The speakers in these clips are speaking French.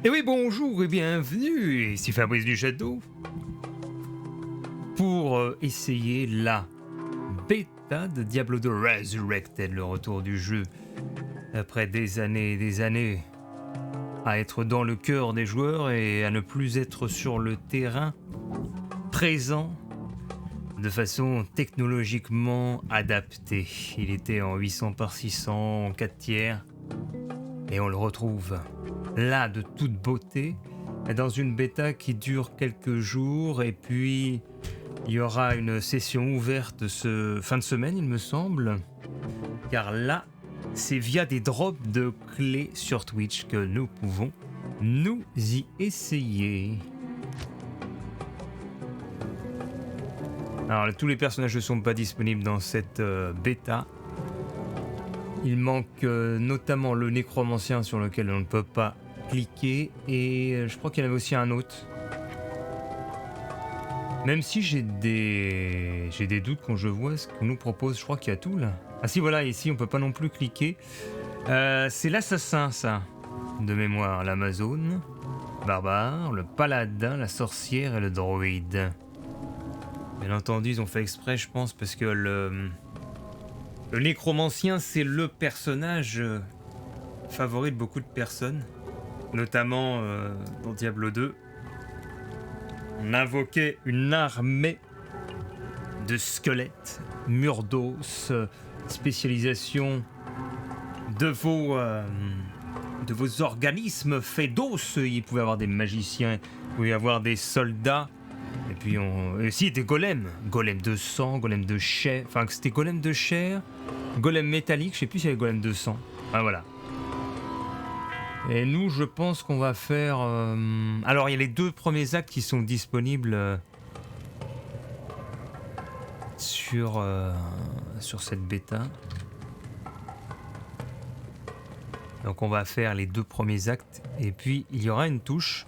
Et oui, bonjour et bienvenue, ici Fabrice du Château, pour essayer la bêta de Diablo 2 Resurrected, le retour du jeu, après des années et des années à être dans le cœur des joueurs et à ne plus être sur le terrain, présent, de façon technologiquement adaptée. Il était en 800 par 600, en 4 tiers, et on le retrouve là de toute beauté, dans une bêta qui dure quelques jours, et puis il y aura une session ouverte ce fin de semaine, il me semble, car là, c'est via des drops de clés sur Twitch que nous pouvons nous y essayer. Alors, tous les personnages ne sont pas disponibles dans cette bêta. Il manque notamment le nécromancien sur lequel on ne peut pas cliquer, et je crois qu'il y en avait aussi un autre. Même si j'ai des doutes quand je vois ce qu'on nous propose, je crois qu'il y a tout là. Ah si, voilà, ici on peut pas non plus cliquer. C'est l'assassin, ça, de mémoire. L'Amazone, barbare, le paladin, la sorcière et le droïde. Bien entendu, ils ont fait exprès, je pense, parce que le nécromancien, c'est le personnage favori de beaucoup de personnes, notamment dans Diablo 2. On invoquait une armée de squelettes, murs d'os, spécialisation de vos organismes faits d'os. Il pouvait y avoir des magiciens, il pouvait y avoir des soldats, et puis aussi des golems de sang, golems de chair, enfin c'était golem de chair, golem métallique, je sais plus s'il y avait golem de sang. Enfin voilà. Et nous, je pense qu'on va faire... Alors, il y a les 2 premiers actes qui sont disponibles sur cette bêta. Donc, on va faire les 2 premiers actes. Et puis, il y aura une touche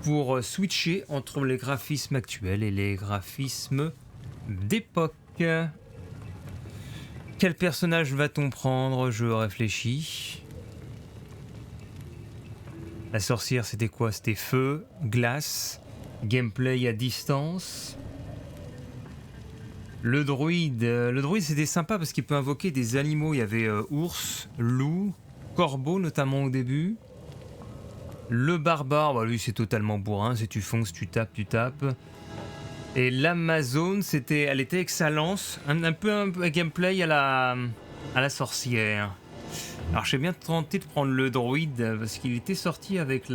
pour switcher entre les graphismes actuels et les graphismes d'époque. Quel personnage va-t-on prendre? Je réfléchis. La sorcière, c'était quoi? C'était feu, glace, gameplay à distance. Le druide, c'était sympa parce qu'il peut invoquer des animaux. Il y avait ours, loup, corbeau notamment au début. Le barbare, bah lui c'est totalement bourrin, c'est tu fonces, tu tapes. Et l'Amazone, elle était avec sa lance, un peu un gameplay à la sorcière. Alors j'ai bien tenté de prendre le droïde parce qu'il était sorti avec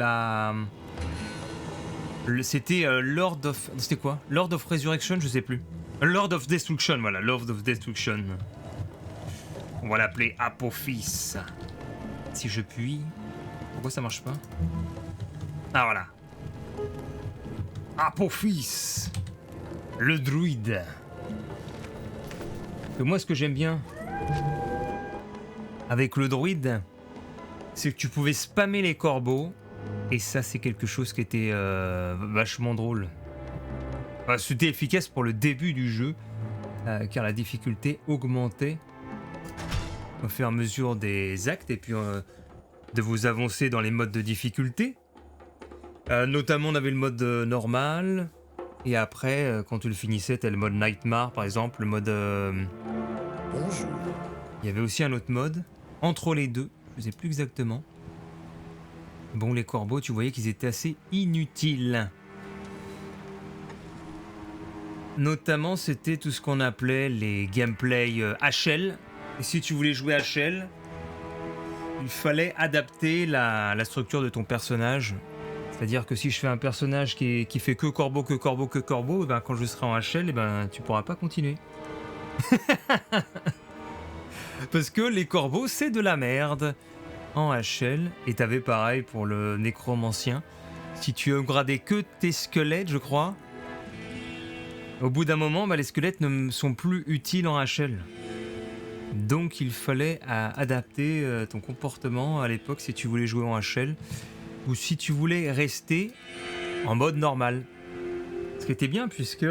c'était Lord of... C'était quoi? Lord of Resurrection, je sais plus. Lord of Destruction, voilà, Lord of Destruction. On va l'appeler Apophis. Si je puis... Pourquoi ça marche pas? Ah voilà. Apophis. Le druide. Et moi, ce que j'aime bien avec le druide, c'est que tu pouvais spammer les corbeaux, et ça c'est quelque chose qui était vachement drôle. Enfin, c'était efficace pour le début du jeu, car la difficulté augmentait au fur et à mesure des actes, et puis de vous avancer dans les modes de difficulté. Notamment on avait le mode normal, et après quand tu le finissais, t'as le mode Nightmare par exemple, le mode... Bonjour. Il y avait aussi un autre mode, entre les deux, je ne sais plus exactement. Bon, les corbeaux, tu voyais qu'ils étaient assez inutiles. Notamment, c'était tout ce qu'on appelait les gameplays HL. Et si tu voulais jouer HL, il fallait adapter la structure de ton personnage. C'est-à-dire que si je fais un personnage qui fait que corbeau, et ben quand je serai en HL, et ben tu pourras pas continuer. Parce que les corbeaux, c'est de la merde en HL. Et t'avais pareil pour le nécromancien. Si tu upgradais que tes squelettes, je crois, au bout d'un moment, les squelettes ne sont plus utiles en HL. Donc il fallait adapter ton comportement à l'époque si tu voulais jouer en HL. Ou si tu voulais rester en mode normal. Ce qui était bien puisque...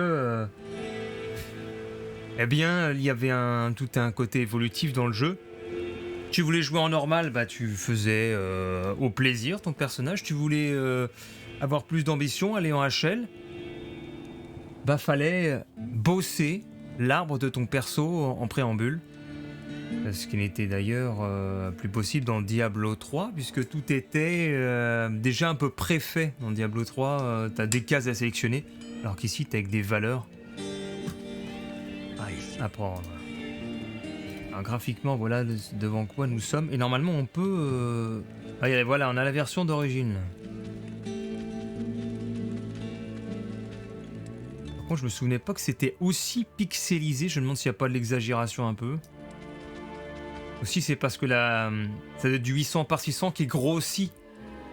eh bien, il y avait tout un côté évolutif dans le jeu. Tu voulais jouer en normal, bah tu faisais au plaisir ton personnage. Tu voulais avoir plus d'ambition, aller en HL, bah fallait bosser l'arbre de ton perso en préambule. Ce qui n'était d'ailleurs plus possible dans Diablo 3, puisque tout était déjà un peu préfet dans Diablo 3. T'as des cases à sélectionner, alors qu'ici t'as avec des valeurs à prendre. Alors, graphiquement, voilà devant quoi nous sommes. Et normalement, on peut... voilà, on a la version d'origine. Par contre, je me souvenais pas que c'était aussi pixelisé. Je me demande s'il n'y a pas de l'exagération un peu. Aussi, c'est parce que ça doit être du 800 par 600 qui est grossi.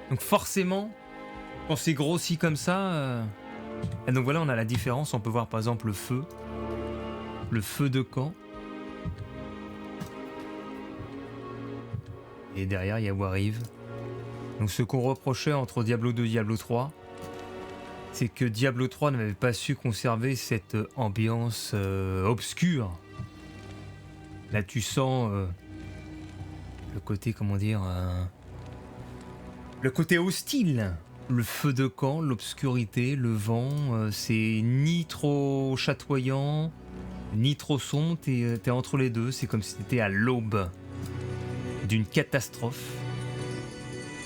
Donc forcément, quand c'est grossi comme ça... Et donc voilà, on a la différence. On peut voir par exemple le feu. Le feu de camp. Et derrière, il y a Warrive. Donc ce qu'on reprochait entre Diablo 2 et Diablo 3, c'est que Diablo 3 n'avait pas su conserver cette ambiance obscure. Là, tu sens le côté, comment dire, le côté hostile. Le feu de camp, l'obscurité, le vent, c'est ni trop chatoyant, ni trop sombre, t'es entre les deux, c'est comme si t'étais à l'aube d'une catastrophe.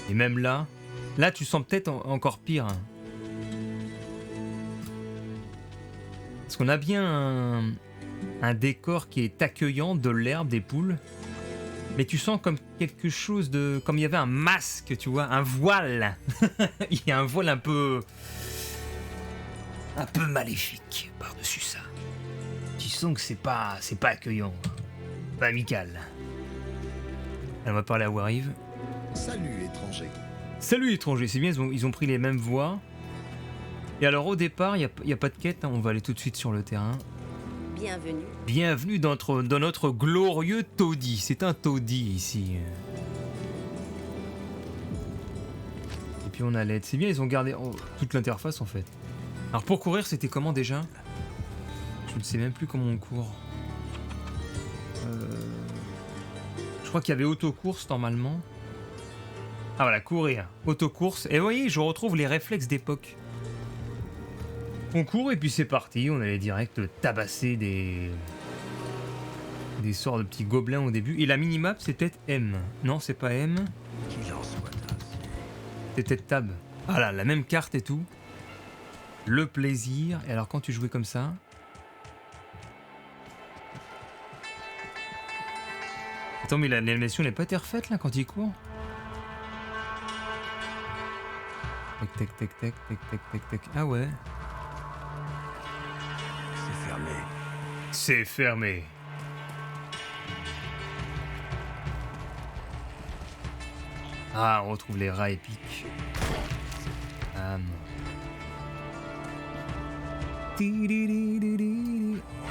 Et même là tu sens peut-être encore pire. Parce qu'on a bien un décor qui est accueillant, de l'herbe, des poules. Mais tu sens comme quelque chose de... Comme il y avait un masque, tu vois, un voile. Il y a un voile un peu maléfique par-dessus ça. Tu sens que c'est pas accueillant. Pas amical. On va parler à Warrive. Salut étranger. Salut étranger, c'est bien, ils ont pris les mêmes voies. Et alors au départ, il n'y a pas de quête, hein, on va aller tout de suite sur le terrain. Bienvenue. Bienvenue dans notre glorieux taudis. C'est un taudis ici. Et puis on a l'aide. C'est bien, ils ont gardé toute l'interface en fait. Alors pour courir, c'était comment déjà? Je ne sais même plus comment on court. Je crois qu'il y avait autocourse normalement. Ah voilà, courir, autocourse. Et vous voyez, je retrouve les réflexes d'époque. On court et puis c'est parti. On allait direct tabasser des sorts de petits gobelins au début. Et la minimap, c'est peut-être M. Non, c'est pas M. C'est peut-être Tab. Ah là, la même carte et tout. Le plaisir. Et alors quand tu jouais comme ça... Attends, mais l'animation n'est pas été refaite là quand il court. Tac, tac, tac, tac, tac, tac, tac, tac. Ah ouais. C'est fermé. C'est fermé. Ah, on retrouve les rats épiques.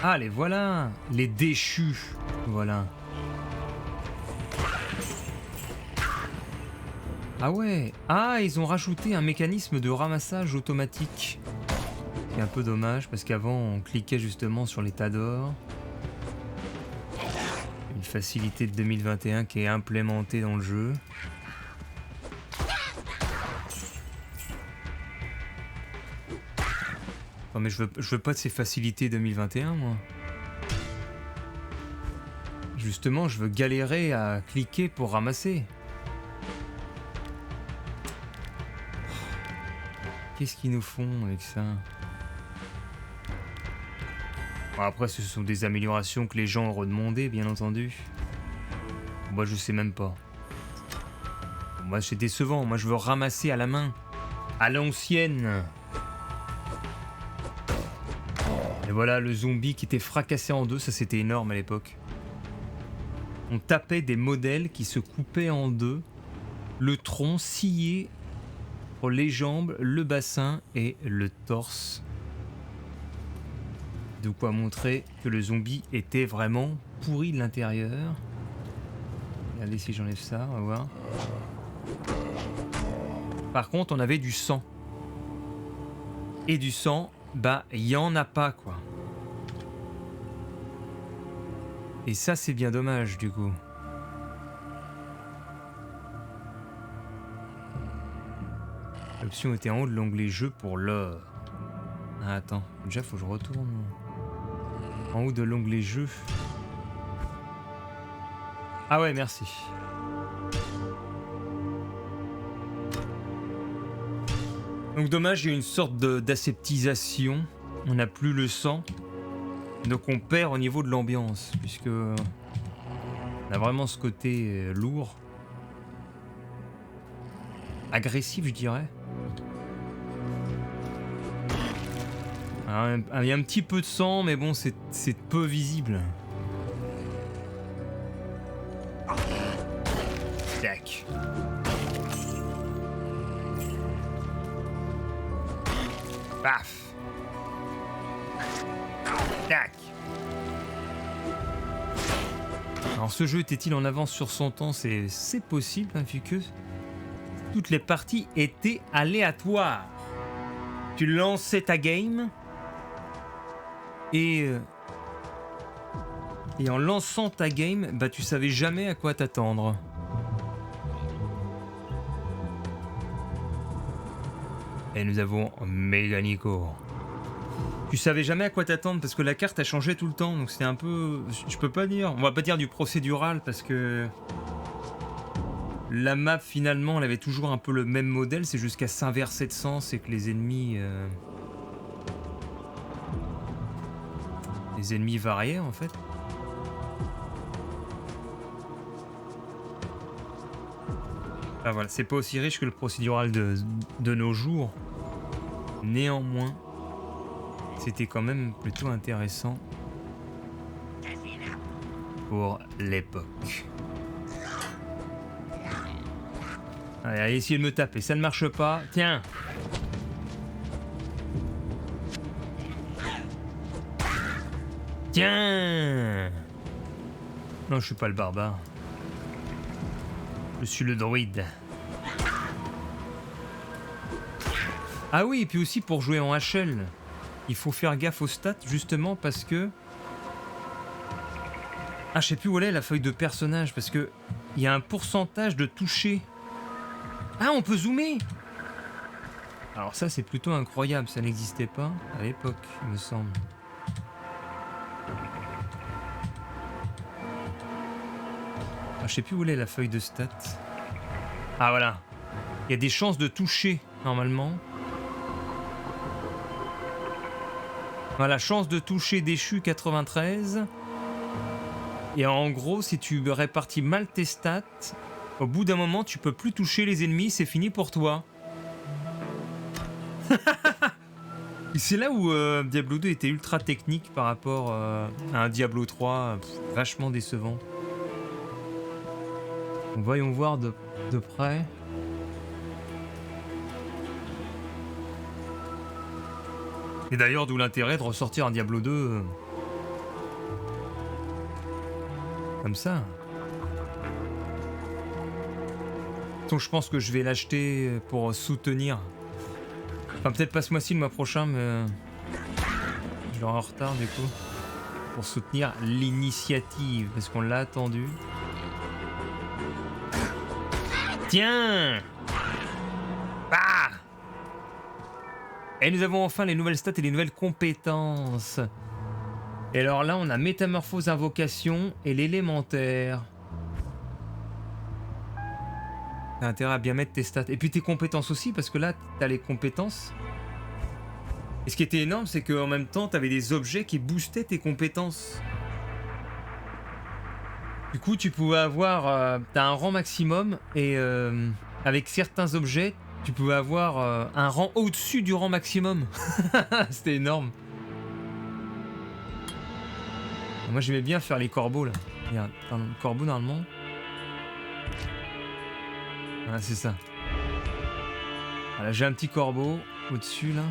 Ah, les voilà. Les déchus. Voilà. Ah ouais. Ah, ils ont rajouté un mécanisme de ramassage automatique. C'est un peu dommage parce qu'avant on cliquait justement sur les tas d'or. Une facilité de 2021 qui est implémentée dans le jeu. Non mais je veux pas de ces facilités 2021 moi. Justement, je veux galérer à cliquer pour ramasser. Qu'est-ce qu'ils nous font avec ça? Bon, après, ce sont des améliorations que les gens ont redemandées, bien entendu. Moi, je sais même pas. Moi, c'est décevant. Moi, je veux ramasser à la main. À l'ancienne. Et voilà, le zombie qui était fracassé en deux. Ça, c'était énorme à l'époque. On tapait des modèles qui se coupaient en deux. Le tronc scié... les jambes, le bassin et le torse. De quoi montrer que le zombie était vraiment pourri de l'intérieur. Regardez si j'enlève ça, on va voir. Par contre, on avait du sang. Et du sang, bah, il y en a pas, quoi. Et ça, c'est bien dommage, du coup. L'option était en haut de l'onglet jeu pour l'or. Ah, attends, déjà faut que je retourne en haut de l'onglet jeu. Ah ouais, merci. Donc dommage, il y a une sorte d'aseptisation. On n'a plus le sang. Donc on perd au niveau de l'ambiance, puisque on a vraiment ce côté lourd. Agressif, je dirais. Alors, il y a un petit peu de sang, mais bon, c'est peu visible. Tac. Paf. Tac. Alors ce jeu était-il en avance sur son temps? C'est possible, hein, vu que toutes les parties étaient aléatoires. Tu lançais ta game et en lançant ta game, bah tu savais jamais à quoi t'attendre. Et nous avons Méganico. Tu savais jamais à quoi t'attendre parce que la carte a changé tout le temps, donc c'était un peu... Je peux pas dire... On va pas dire du procédural parce que... La map finalement, elle avait toujours un peu le même modèle, c'est jusqu'à s'inverser de sens et que les ennemis... Les ennemis variaient en fait. Ah voilà, c'est pas aussi riche que le procédural de nos jours. Néanmoins, c'était quand même plutôt intéressant pour l'époque. Allez, essayez de me taper, ça ne marche pas. Tiens. Tiens. Non, je suis pas le barbare. Je suis le druide. Ah oui, et puis aussi pour jouer en HL, il faut faire gaffe aux stats justement parce que... Ah, je sais plus où elle est la feuille de personnage parce que il y a un pourcentage de toucher. Ah, on peut zoomer. Alors ça, c'est plutôt incroyable, ça n'existait pas à l'époque, il me semble. Ah, je sais plus où elle est la feuille de stats. Ah voilà. Il y a des chances de toucher normalement. Voilà, chance de toucher déchu 93. Et en gros, si tu répartis mal tes stats, au bout d'un moment, tu peux plus toucher les ennemis, c'est fini pour toi. C'est là où Diablo 2 était ultra technique par rapport à un Diablo 3 vachement décevant. Voyons voir de près. Et d'ailleurs, d'où l'intérêt de ressortir un Diablo 2 comme ça. Donc je pense que je vais l'acheter pour soutenir. Enfin, peut-être pas ce mois-ci, le mois prochain, mais je l'aurai en retard du coup. Pour soutenir l'initiative, parce qu'on l'a attendu. Tiens! Bah! Et nous avons enfin les nouvelles stats et les nouvelles compétences. Et alors là, on a métamorphose, invocation et l'élémentaire. T'as intérêt à bien mettre tes stats. Et puis tes compétences aussi, parce que là, t'as les compétences. Et ce qui était énorme, c'est qu'en même temps, t'avais des objets qui boostaient tes compétences. Du coup, tu pouvais avoir... t'as un rang maximum, et avec certains objets, tu pouvais avoir un rang au-dessus du rang maximum. C'était énorme. Moi, j'aimais bien faire les corbeaux, là. Regarde, pardon, le corbeau, normalement... Voilà, c'est ça. Voilà, j'ai un petit corbeau au-dessus, là.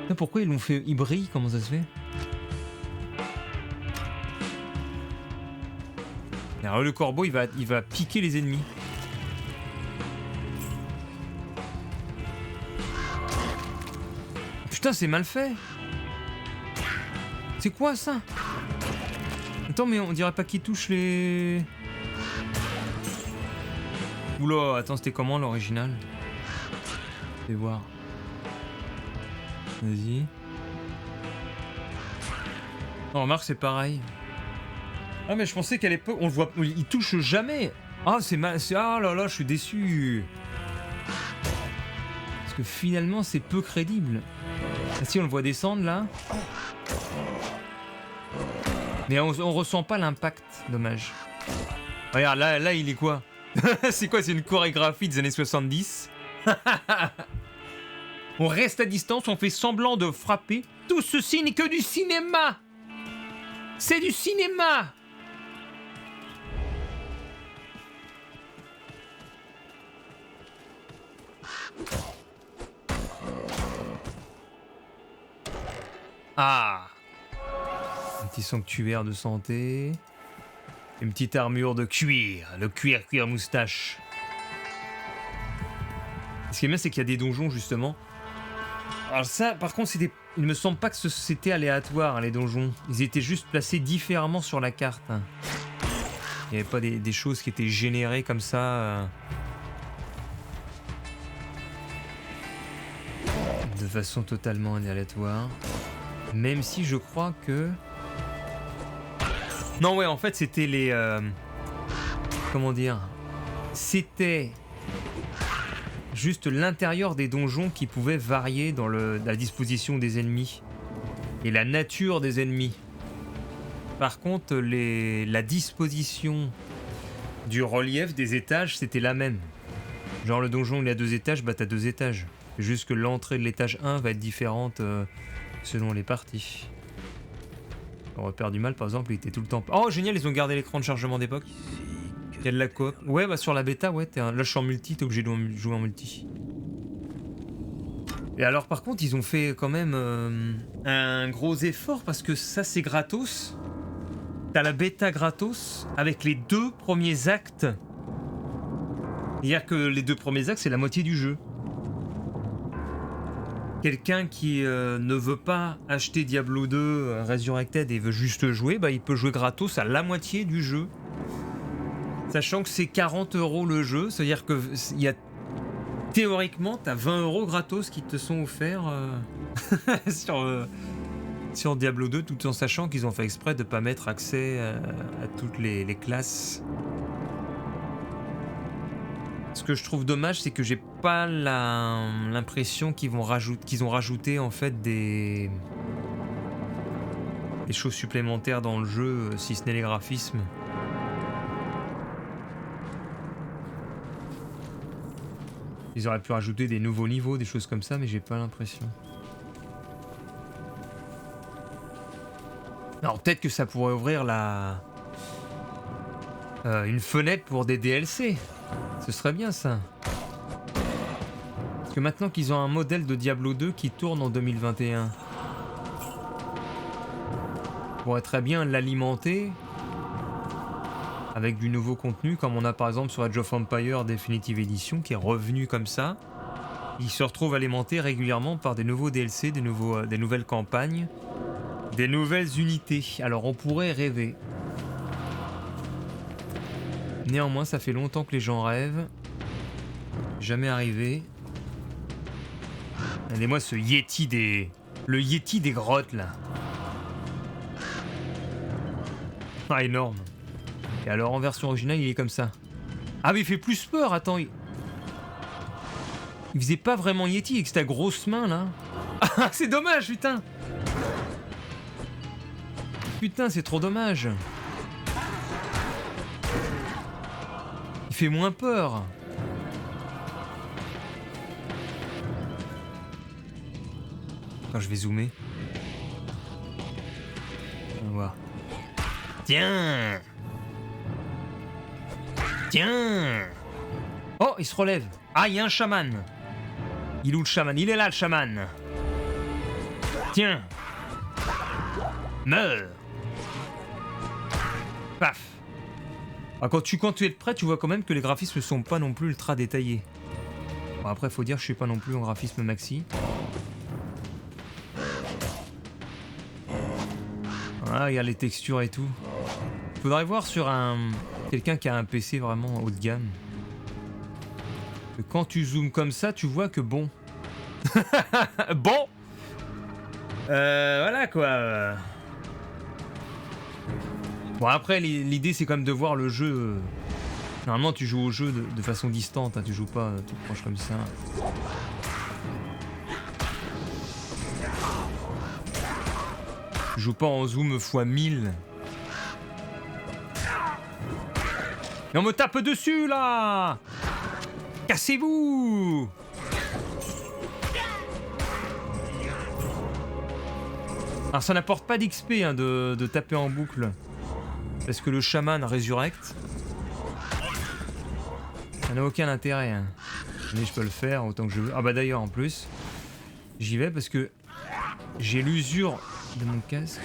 Là, pourquoi ils l'ont fait... Il brille, comment ça se fait? Alors, le corbeau, il va piquer les ennemis. Putain, c'est mal fait. C'est quoi, ça? Attends, mais on dirait pas qu'il touche les... Oula, attends, c'était comment l'original? Fais voir. Vas-y. Oh, remarque, c'est pareil. Ah, mais je pensais qu'à l'époque, on le voit, il touche jamais. Ah, c'est mal. Ah là là, je suis déçu. Parce que finalement, c'est peu crédible. Ah, si, on le voit descendre là. Mais on ressent pas l'impact, dommage. Regarde, là, il est quoi? C'est quoi? C'est une chorégraphie des années 70. On reste à distance, on fait semblant de frapper. Tout ceci n'est que du cinéma. C'est du cinéma. Ah, un petit sanctuaire de santé. Une petite armure de cuir. Le cuir moustache. Ce qui est bien, c'est qu'il y a des donjons, justement. Alors ça, par contre, il me semble pas que c'était aléatoire, hein, les donjons. Ils étaient juste placés différemment sur la carte. Hein. Il n'y avait pas des choses qui étaient générées comme ça. De façon totalement aléatoire. Même si je crois que... Non, ouais, en fait, c'était les... Comment dire? C'était juste l'intérieur des donjons qui pouvait varier dans la disposition des ennemis et la nature des ennemis. Par contre, la disposition du relief des étages, c'était la même. Genre le donjon, il a 2 étages, bah t'as 2 étages. C'est juste que l'entrée de l'étage 1 va être différente selon les parties. Le repère du mal, par exemple, il était tout le temps... Oh, génial, ils ont gardé l'écran de chargement d'époque. Il y a de la coop. Ouais, bah sur la bêta, ouais, là je suis en multi, t'es obligé de jouer en multi. Et alors, par contre, ils ont fait quand même un gros effort parce que ça, c'est gratos. T'as la bêta gratos avec les 2 premiers actes. C'est-à-dire que les 2 premiers actes, c'est la moitié du jeu. Quelqu'un qui ne veut pas acheter Diablo 2 Resurrected et veut juste jouer, bah il peut jouer gratos à la moitié du jeu. Sachant que c'est 40 € le jeu, c'est-à-dire que théoriquement, t'as 20 € gratos qui te sont offerts sur Diablo 2, tout en sachant qu'ils ont fait exprès de pas mettre accès à toutes les classes. Ce que je trouve dommage, c'est que j'ai pas l'impression qu'ils ont rajouté en fait des choses supplémentaires dans le jeu, si ce n'est les graphismes. Ils auraient pu rajouter des nouveaux niveaux, des choses comme ça, mais j'ai pas l'impression. Alors peut-être que ça pourrait ouvrir une fenêtre pour des DLC. Ce serait bien ça. Parce que maintenant qu'ils ont un modèle de Diablo 2 qui tourne en 2021, on pourrait très bien l'alimenter avec du nouveau contenu, comme on a par exemple sur Age of Empires Definitive Edition qui est revenu comme ça. Il se retrouve alimenté régulièrement par des nouveaux DLC, des nouvelles campagnes, des nouvelles unités. Alors on pourrait rêver. Néanmoins, ça fait longtemps que les gens rêvent. Jamais arrivé. Regardez-moi ce Yeti le Yeti des grottes là. Ah, énorme. Et alors en version originale, il est comme ça. Ah mais il fait plus peur, attends. Il faisait pas vraiment Yeti avec sa grosse main là. Ah c'est dommage, putain. Putain, c'est trop dommage. Il fait moins peur. Quand je vais zoomer. On va voir. Tiens. Tiens. Oh, il se relève. Ah, il y a un chaman. Il est où le chaman? Il est là, le chaman. Tiens. Meurs. Paf. Ah, quand tu es prêt, tu vois quand même que les graphismes sont pas non plus ultra détaillés. Bon, après, faut dire que je suis pas non plus en graphisme maxi. Ah, il y a les textures et tout. Faudrait voir sur quelqu'un qui a un PC vraiment haut de gamme. Que quand tu zoomes comme ça, tu vois que bon, Bon. Voilà quoi. Bon après l'idée c'est quand même de voir le jeu. Normalement tu joues au jeu de façon distante, hein, tu joues pas tout proche comme ça. Tu joues pas en zoom x1000. Mais on me tape dessus là. Cassez-vous. Alors ça n'apporte pas d'XP hein, de taper en boucle. Parce que le chaman résurrecte. Ça n'a aucun intérêt. Hein. Mais je peux le faire autant que je veux. Ah bah d'ailleurs en plus, j'y vais parce que j'ai l'usure de mon casque.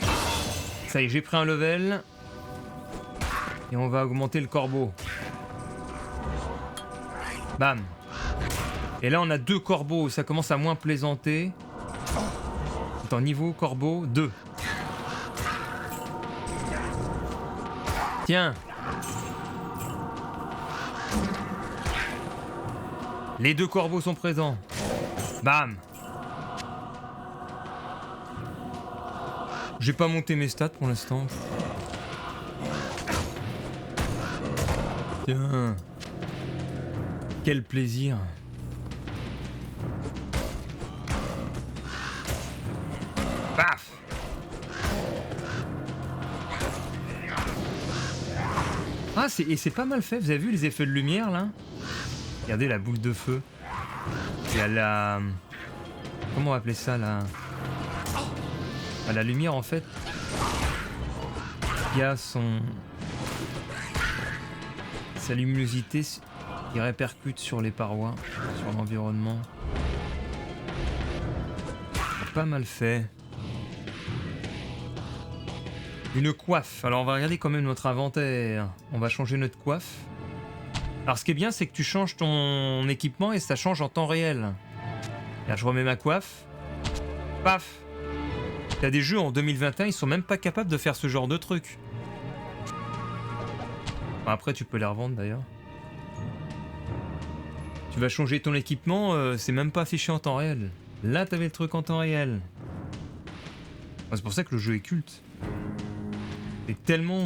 Ça y est, j'ai pris un level. Et on va augmenter le corbeau. Bam. Et là on a 2 corbeaux, ça commence à moins plaisanter. Attends, niveau corbeau 2. Tiens. Les 2 corbeaux sont présents. Bam. J'ai pas monté mes stats pour l'instant. Tiens. Quel plaisir. Paf. Ah, c'est pas mal fait. Vous avez vu les effets de lumière là? Regardez la boule de feu. Il y a la... Comment on va appeler ça là? Ah, la lumière en fait. Il y a son... Sa luminosité qui répercute sur les parois, sur l'environnement. Pas mal fait. Une coiffe. Alors on va regarder quand même notre inventaire. On va changer notre coiffe. Alors ce qui est bien c'est que tu changes ton équipement et ça change en temps réel. Là je remets ma coiffe. Paf. T'as des jeux en 2021, ils sont même pas capables de faire ce genre de truc. Bon, après tu peux les revendre d'ailleurs. Tu vas changer ton équipement, c'est même pas affiché en temps réel. Là t'avais le truc en temps réel. Bon, c'est pour ça que le jeu est culte. C'est tellement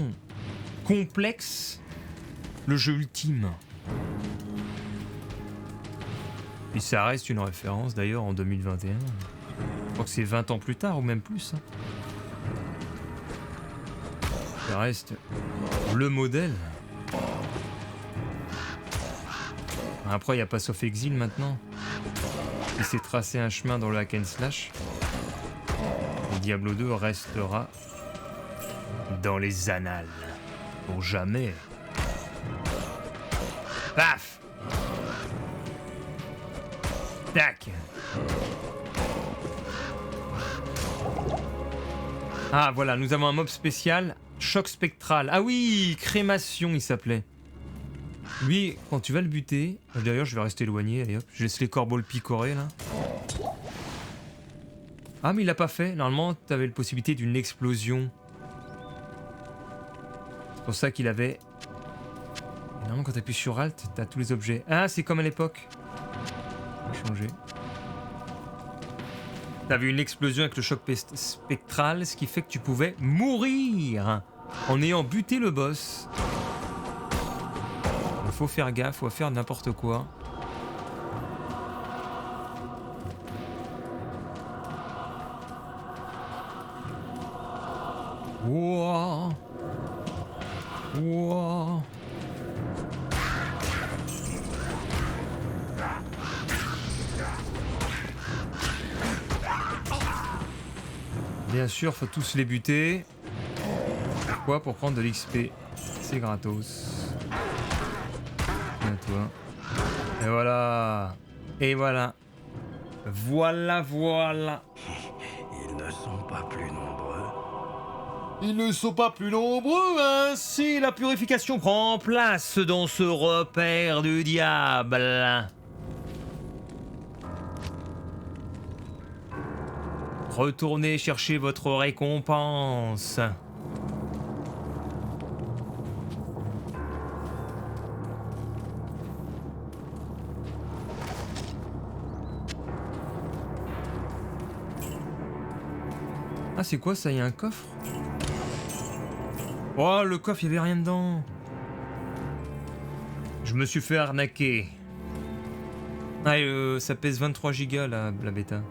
complexe, le jeu ultime. Et ça reste une référence d'ailleurs en 2021. Je crois que c'est 20 ans plus tard ou même plus. Hein. Ça reste le modèle. Après, il n'y a pas Sauf Exil maintenant. Il s'est tracé un chemin dans le hack and slash. Et Diablo 2 restera dans les annales. Pour jamais. Paf! Tac! Ah voilà, nous avons un mob spécial, choc spectral. Ah oui, crémation il s'appelait. Lui, quand tu vas le buter, d'ailleurs je vais rester éloigné, allez hop, je laisse les corbeaux le picorer là. Ah mais il l'a pas fait, normalement tu avais la possibilité d'une explosion. C'est pour ça qu'il avait... Normalement quand tu appuies sur Alt, tu as tous les objets. Ah c'est comme à l'époque. Changer. T'avais une explosion avec le choc spectral, ce qui fait que tu pouvais mourir en ayant buté le boss. Il faut faire gaffe, faut faire n'importe quoi. Wouah. Wouah. Bien sûr, faut tous les buter. Pourquoi? Pour prendre de l'XP. C'est gratos. Et toi. Et voilà. Et voilà. Voilà, voilà. Ils ne sont pas plus nombreux. Ils ne sont pas plus nombreux, ainsi la purification prend place dans ce repère du diable. Retournez chercher votre récompense. Ah, c'est quoi ça? Il y a un coffre? Oh, le coffre, il y avait rien dedans. Je me suis fait arnaquer. Ah, ça pèse 23 gigas la bêta.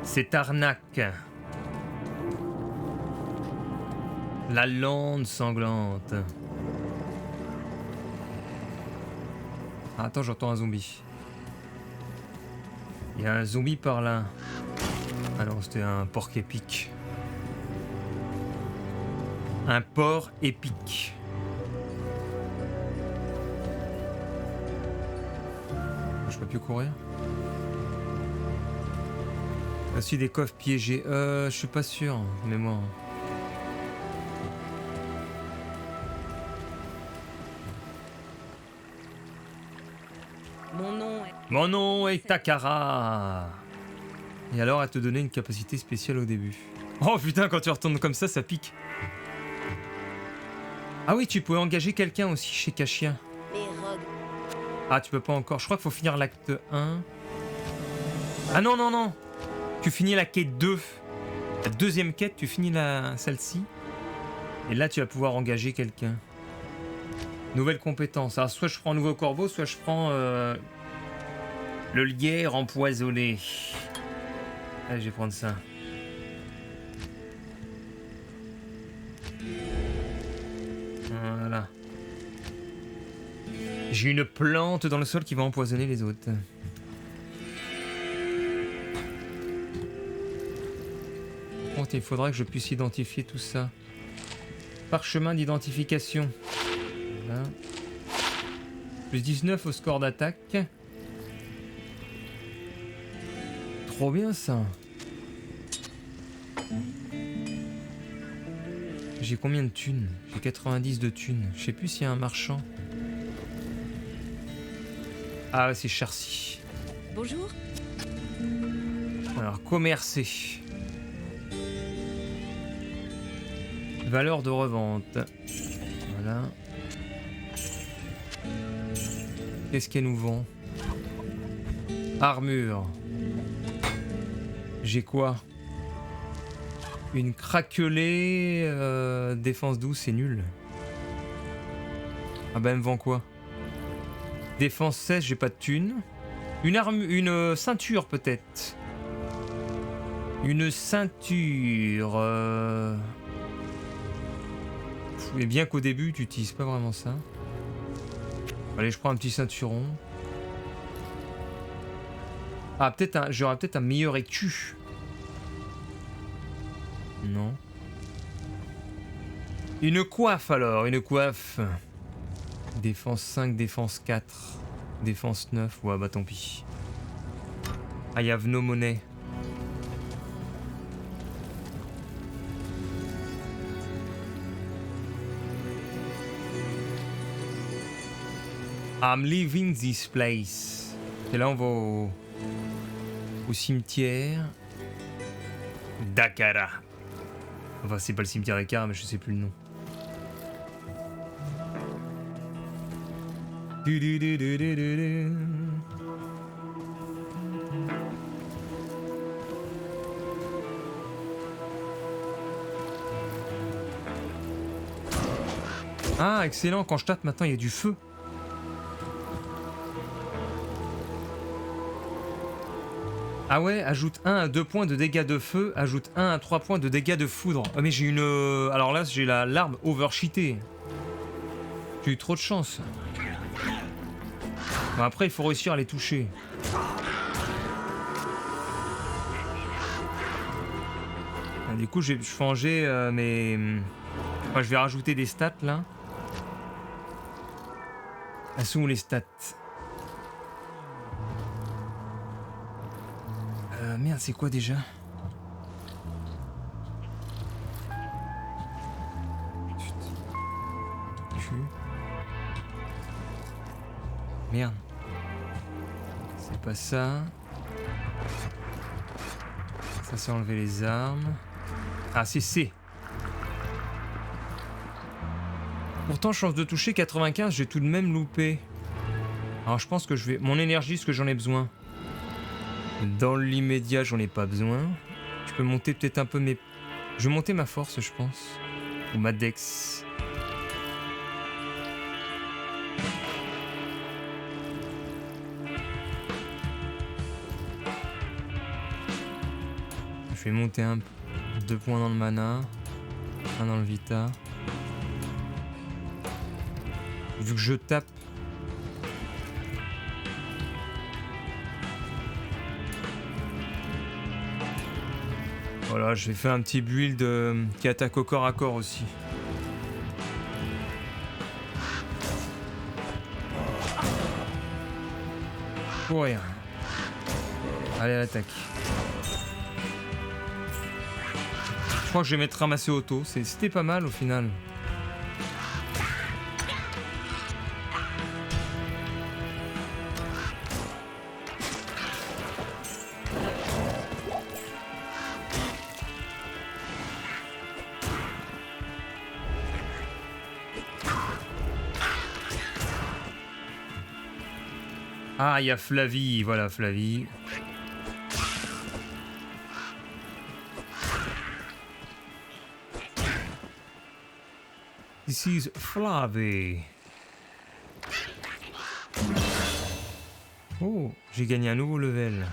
C'est arnaque. La lande sanglante. Ah, attends, j'entends un zombie. Il y a un zombie par là. Ah non, c'était un porc épique. Un porc épique. Je peux plus courir. Aussi des coffres piégés. Je suis pas sûr, mais moi. Mon nom est Takara. Et alors, elle te donnait une capacité spéciale au début. Oh putain, quand tu retournes comme ça pique. Ah oui, tu pouvais engager quelqu'un aussi chez Kashia. Ah, tu peux pas encore. Je crois qu'il faut finir l'acte 1. Ah non, non, non. Tu finis la quête 2. La deuxième quête, tu finis celle-ci. Et là, tu vas pouvoir engager quelqu'un. Nouvelle compétence. Alors, soit je prends un nouveau corbeau, soit je prends le lierre empoisonné. Allez, je vais prendre ça. Voilà. J'ai une plante dans le sol qui va empoisonner les autres. Bon, il faudra que je puisse identifier tout ça. Parchemin d'identification. Voilà. Plus 19 au score d'attaque. Trop bien ça. J'ai combien de thunes? J'ai 90 de thunes. Je sais plus s'il y a un marchand. Ah, c'est Charcy. Bonjour. Alors, commercer. Valeur de revente. Voilà. Qu'est-ce qu'elle nous vend? Armure. J'ai quoi? Une craquelée. Défense 12, c'est nul. Ah bah, elle me vend quoi? Défense 16, j'ai pas de thune. Une ceinture peut-être. Une ceinture. Mais bien qu'au début, tu utilises pas vraiment ça. Allez, je prends un petit ceinturon. Ah, peut-être j'aurais peut-être un meilleur écu. Non. Une coiffe alors, une coiffe. Défense 5, défense 4, défense 9. Ouais, bah tant pis. I have no money. I'm leaving this place. Et là, on va au cimetière Dakara. Enfin, c'est pas le cimetière Dakara, mais je sais plus le nom. Ah, excellent, quand je tape maintenant, il y a du feu. Ah ouais, ajoute 1 à 2 points de dégâts de feu, ajoute 1 à 3 points de dégâts de foudre. Oh, mais j'ai une... Alors là, j'ai l'arme overcheatée. J'ai eu trop de chance. Bon, après, il faut réussir à les toucher. Du coup, j'ai changé mes... Enfin, je vais rajouter des stats, là. Elles sont où les stats? Merde, c'est quoi déjà? Merde. C'est pas ça. Ça, c'est enlever les armes. Ah, c'est C. Pourtant, chance de toucher 95, j'ai tout de même loupé. Alors, je pense que je vais... Mon énergie, est-ce que j'en ai besoin? Dans l'immédiat, j'en ai pas besoin. Je peux monter peut-être un peu mes... Je vais monter ma force, je pense. Ou ma dex. Je vais monter 2 points dans le mana. 1 dans le vita. Vu que je tape... Voilà, j'ai fait un petit build qui attaque au corps à corps aussi. Pour rien. Allez, à l'attaque. Je crois que je vais mettre ramasser auto. C'était pas mal au final. Ah, il y a Flavie, voilà Flavie. This is Flavie. Oh, j'ai gagné un nouveau level.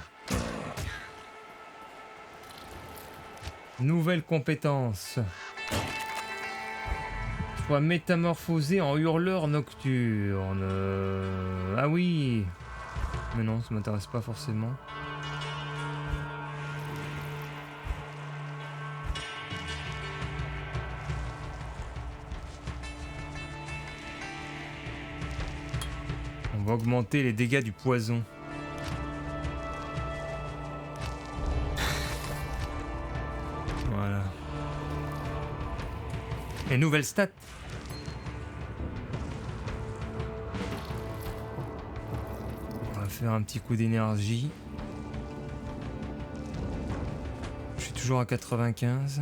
Nouvelle compétence. Soit métamorphosé en hurleur nocturne. Ah oui. Mais non, ça m'intéresse pas forcément. On va augmenter les dégâts du poison. Voilà. Et nouvelle stat. Faire un petit coup d'énergie. Je suis toujours à 95.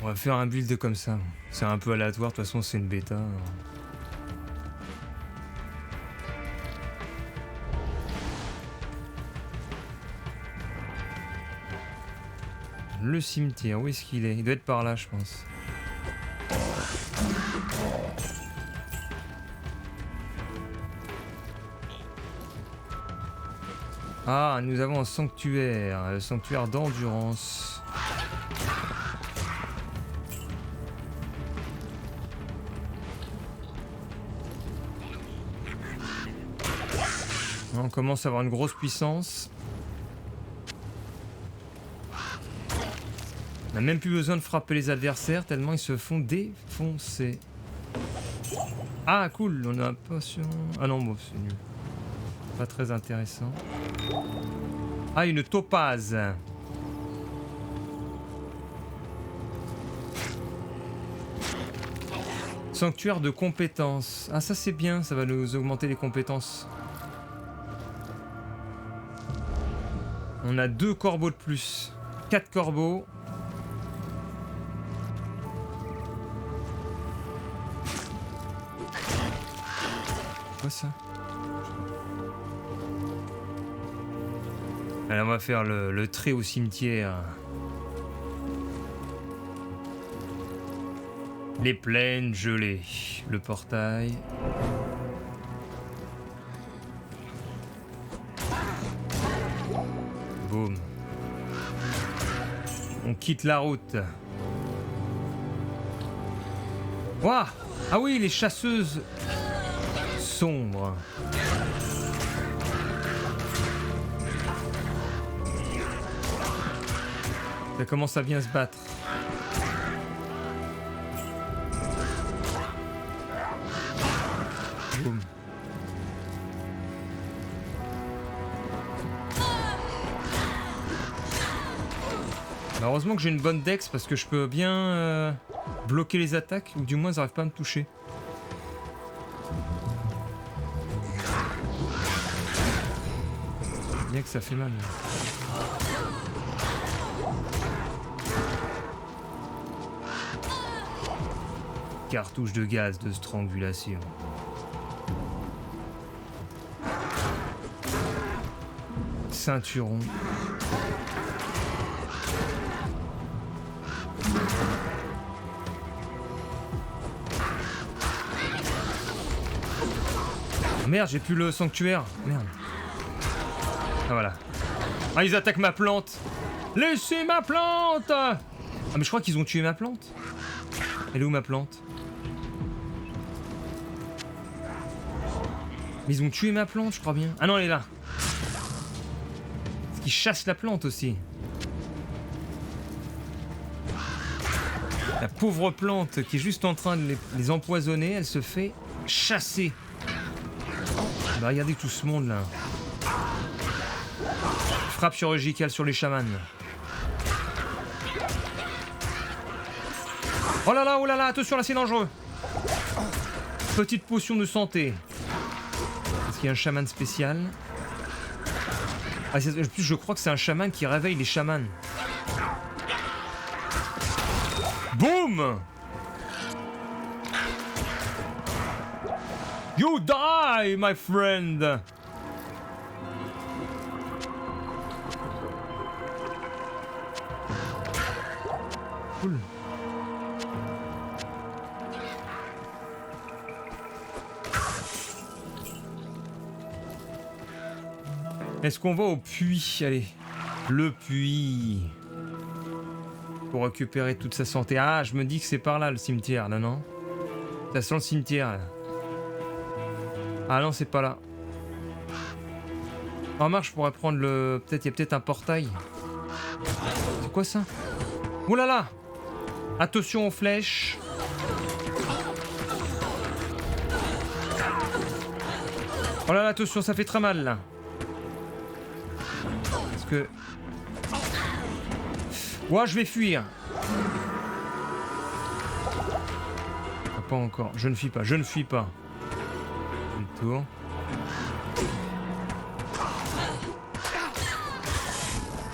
On va faire un build comme ça. C'est un peu aléatoire, de toute façon c'est une bêta. Le cimetière, où est-ce qu'il est? Il doit être par là, je pense. Ah, nous avons un sanctuaire. Le sanctuaire d'endurance. On commence à avoir une grosse puissance. On n'a même plus besoin de frapper les adversaires tellement ils se font défoncer. Ah cool, on a un potion... Ah non, bon, c'est nul. Pas très intéressant. Ah, une topaze. Sanctuaire de compétences. Ah ça c'est bien, ça va nous augmenter les compétences. On a 2 corbeaux de plus. 4 corbeaux. Quoi ça? Allez, on va faire le trait au cimetière. Les plaines gelées. Le portail. Boum. On quitte la route. Ouah! Ah oui, les chasseuses sombres. Ça commence à bien se battre. Boum. Heureusement que j'ai une bonne dex parce que je peux bien bloquer les attaques ou du moins ils n'arrivent pas à me toucher. Bien que ça fait mal. Cartouche de gaz de strangulation. Ceinturon. Merde, j'ai plus le sanctuaire. Merde. Ah voilà. Ah, ils attaquent ma plante. Laissez ma plante. Ah mais je crois qu'ils ont tué ma plante. Elle est où ma plante? Mais ils ont tué ma plante, je crois bien. Ah non, elle est là. Parce qu'ils chassent la plante aussi. La pauvre plante qui est juste en train de les empoisonner, elle se fait chasser. Bah regardez tout ce monde là. Frappe chirurgicale sur les chamans. Oh là là, attention là, c'est dangereux. Petite potion de santé. Est-ce qu'il y a un chaman spécial? Ah, je crois que c'est un chaman qui réveille les chamans. Boum! You die, my friend! Cool. Est-ce qu'on va au puits? Allez, le puits. Pour récupérer toute sa santé. Ah, je me dis que c'est par là le cimetière, là, non? Ça sent le cimetière, là. Ah non, c'est pas là. En marche, je pourrais prendre le... Peut-être, il y a peut-être un portail. C'est quoi ça? Ouh là là! Attention aux flèches. Oh là là, attention, ça fait très mal, là. Parce que... Ouais, je vais fuir. Ah, pas encore. Je ne fuis pas, je ne fuis pas. Le tour.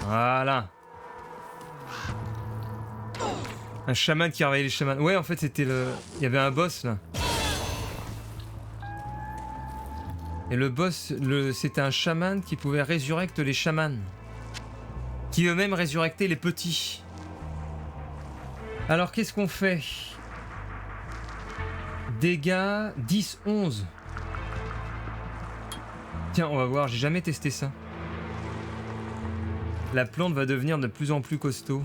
Voilà. Un chaman qui a réveillé les chamans. Ouais, en fait, c'était le... Il y avait un boss, là. Et le boss, c'était un chaman qui pouvait résurrecter les chamans. Qui eux-mêmes résurrectaient les petits. Alors, qu'est-ce qu'on fait? Dégâts 10-11. Tiens, on va voir, j'ai jamais testé ça. La plante va devenir de plus en plus costaud.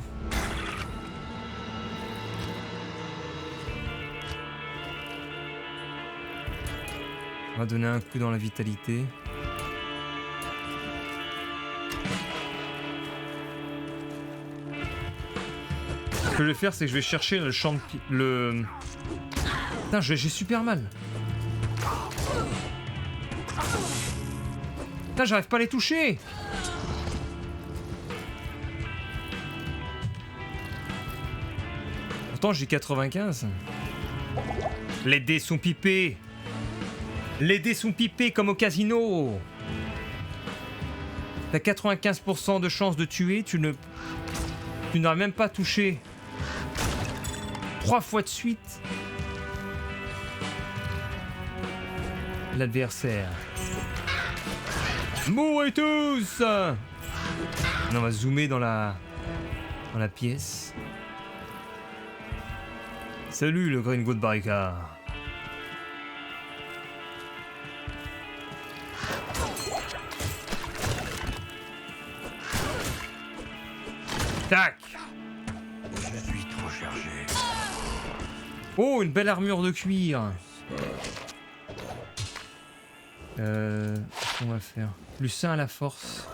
On va donner un coup dans la vitalité. Ce que je vais faire, c'est que je vais chercher le champ de... Putain, j'ai super mal. Putain, j'arrive pas à les toucher. Pourtant, j'ai 95. Les dés sont pipés. Les dés sont pipés comme au casino. T'as 95% de chance de tuer, tu n'auras même pas touché. 3 fois de suite. L'adversaire. Mourez tous! On va zoomer dans la pièce. Salut le Green Goat Barricade. Tac! Je suis trop chargé. Oh, une belle armure de cuir. Qu'est-ce qu'on va faire? Plus 1 à la force.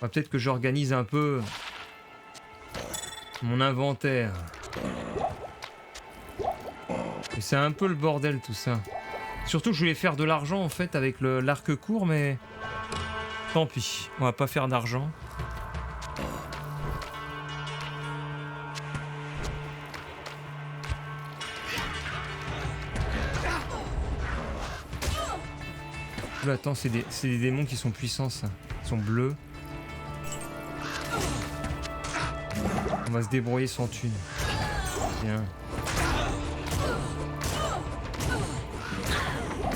Peut-être que j'organise un peu mon inventaire. Et c'est un peu le bordel tout ça. Surtout que je voulais faire de l'argent en fait avec l'arc court, mais tant pis, on va pas faire d'argent. Là, attends, c'est des démons qui sont puissants, ça. Ils sont bleus. On va se débrouiller sans thune. tiens.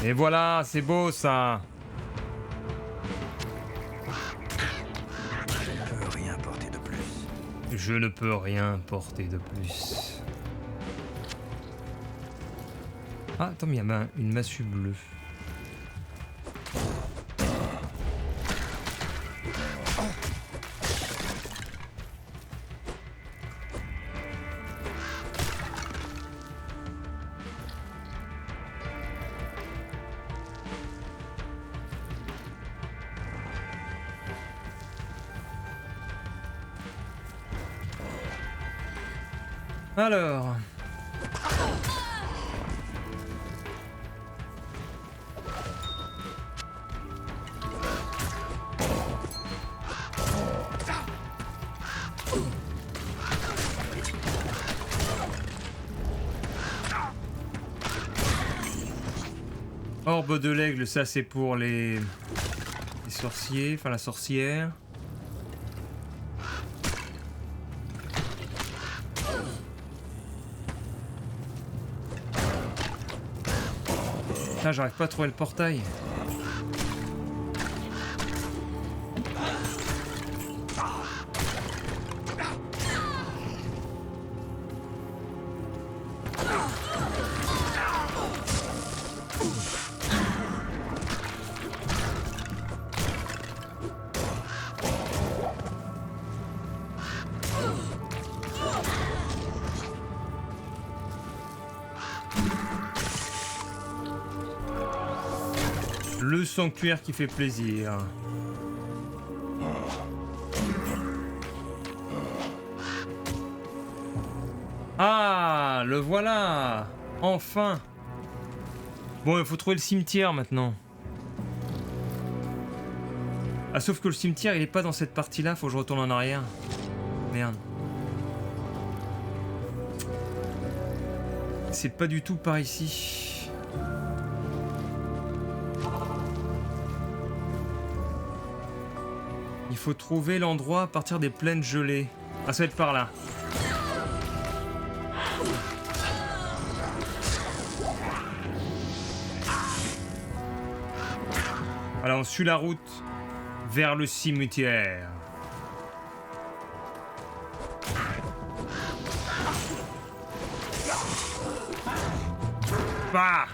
Et voilà, c'est beau ça. Je ne peux rien porter de plus. Je ne peux rien porter de plus. Ah, attends, mais il y a une massue bleue. Alors... Orbe de l'aigle, ça c'est pour les sorciers, enfin la sorcière. Putain, j'arrive pas à trouver le portail. Le sanctuaire qui fait plaisir. Ah, le voilà. Enfin. Bon, il faut trouver le cimetière maintenant. Ah, sauf que le cimetière, il est pas dans cette partie-là. Faut que je retourne en arrière. Merde. C'est pas du tout par ici. Il faut trouver l'endroit à partir des plaines gelées. Ah, ça va être par là. Voilà, on suit la route vers le cimetière. Bah!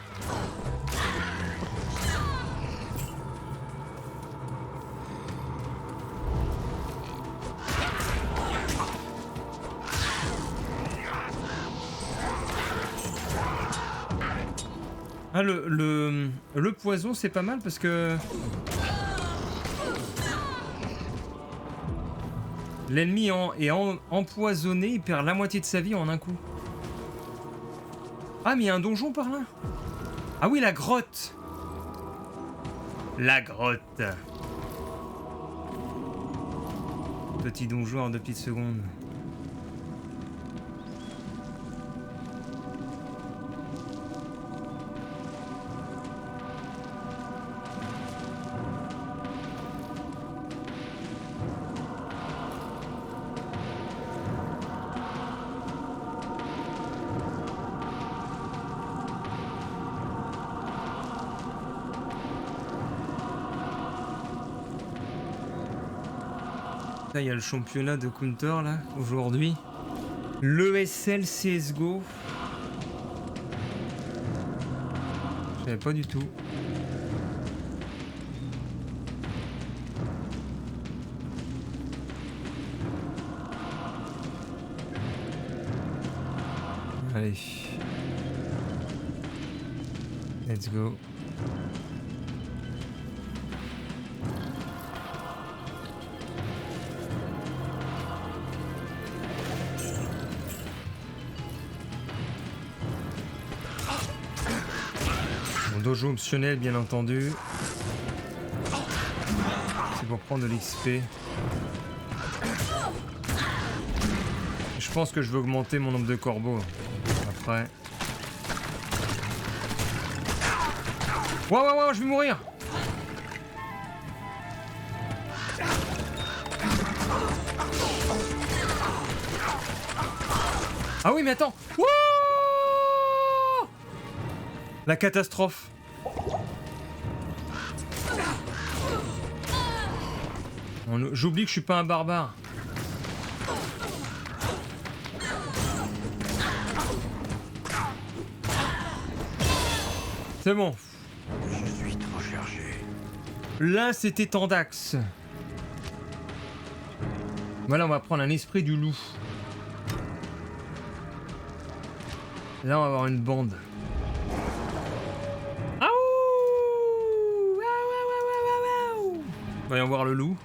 Ah, le poison, c'est pas mal parce que... L'ennemi est empoisonné, il perd la moitié de sa vie en un coup. Ah, mais il y a un donjon par là. Ah oui, la grotte. La grotte. Petit donjon en 2 petites secondes. Là, il y a le championnat de Counter là aujourd'hui. L'ESL CSGO. Je savais pas du tout. Allez. Let's go. Dojo optionnel, bien entendu. C'est pour prendre de l'XP. Je pense que je vais augmenter mon nombre de corbeaux après. Waouh, je vais mourir. Ah oui, mais attends, Wouh! La catastrophe. J'oublie que je suis pas un barbare. C'est bon. Je suis trop chargé. Là, c'était Tandax. Voilà, on va prendre un esprit du loup. Là, on va avoir une bande. Voyons voir le loup.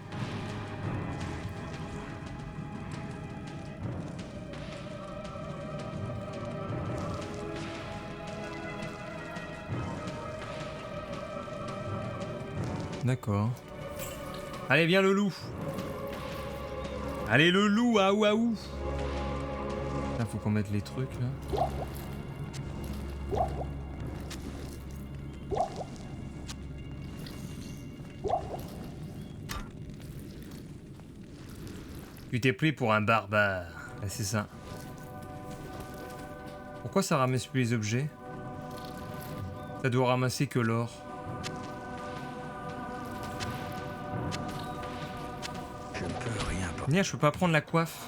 D'accord. Allez, viens le loup. Allez, le loup, aou aou. Là, faut qu'on mette les trucs là. Tu t'es pris pour un barbare. Ah, c'est ça. Pourquoi ça ramasse plus les objets? Ça doit ramasser que l'or. Je ne peux rien porter. Merde, je peux pas prendre la coiffe.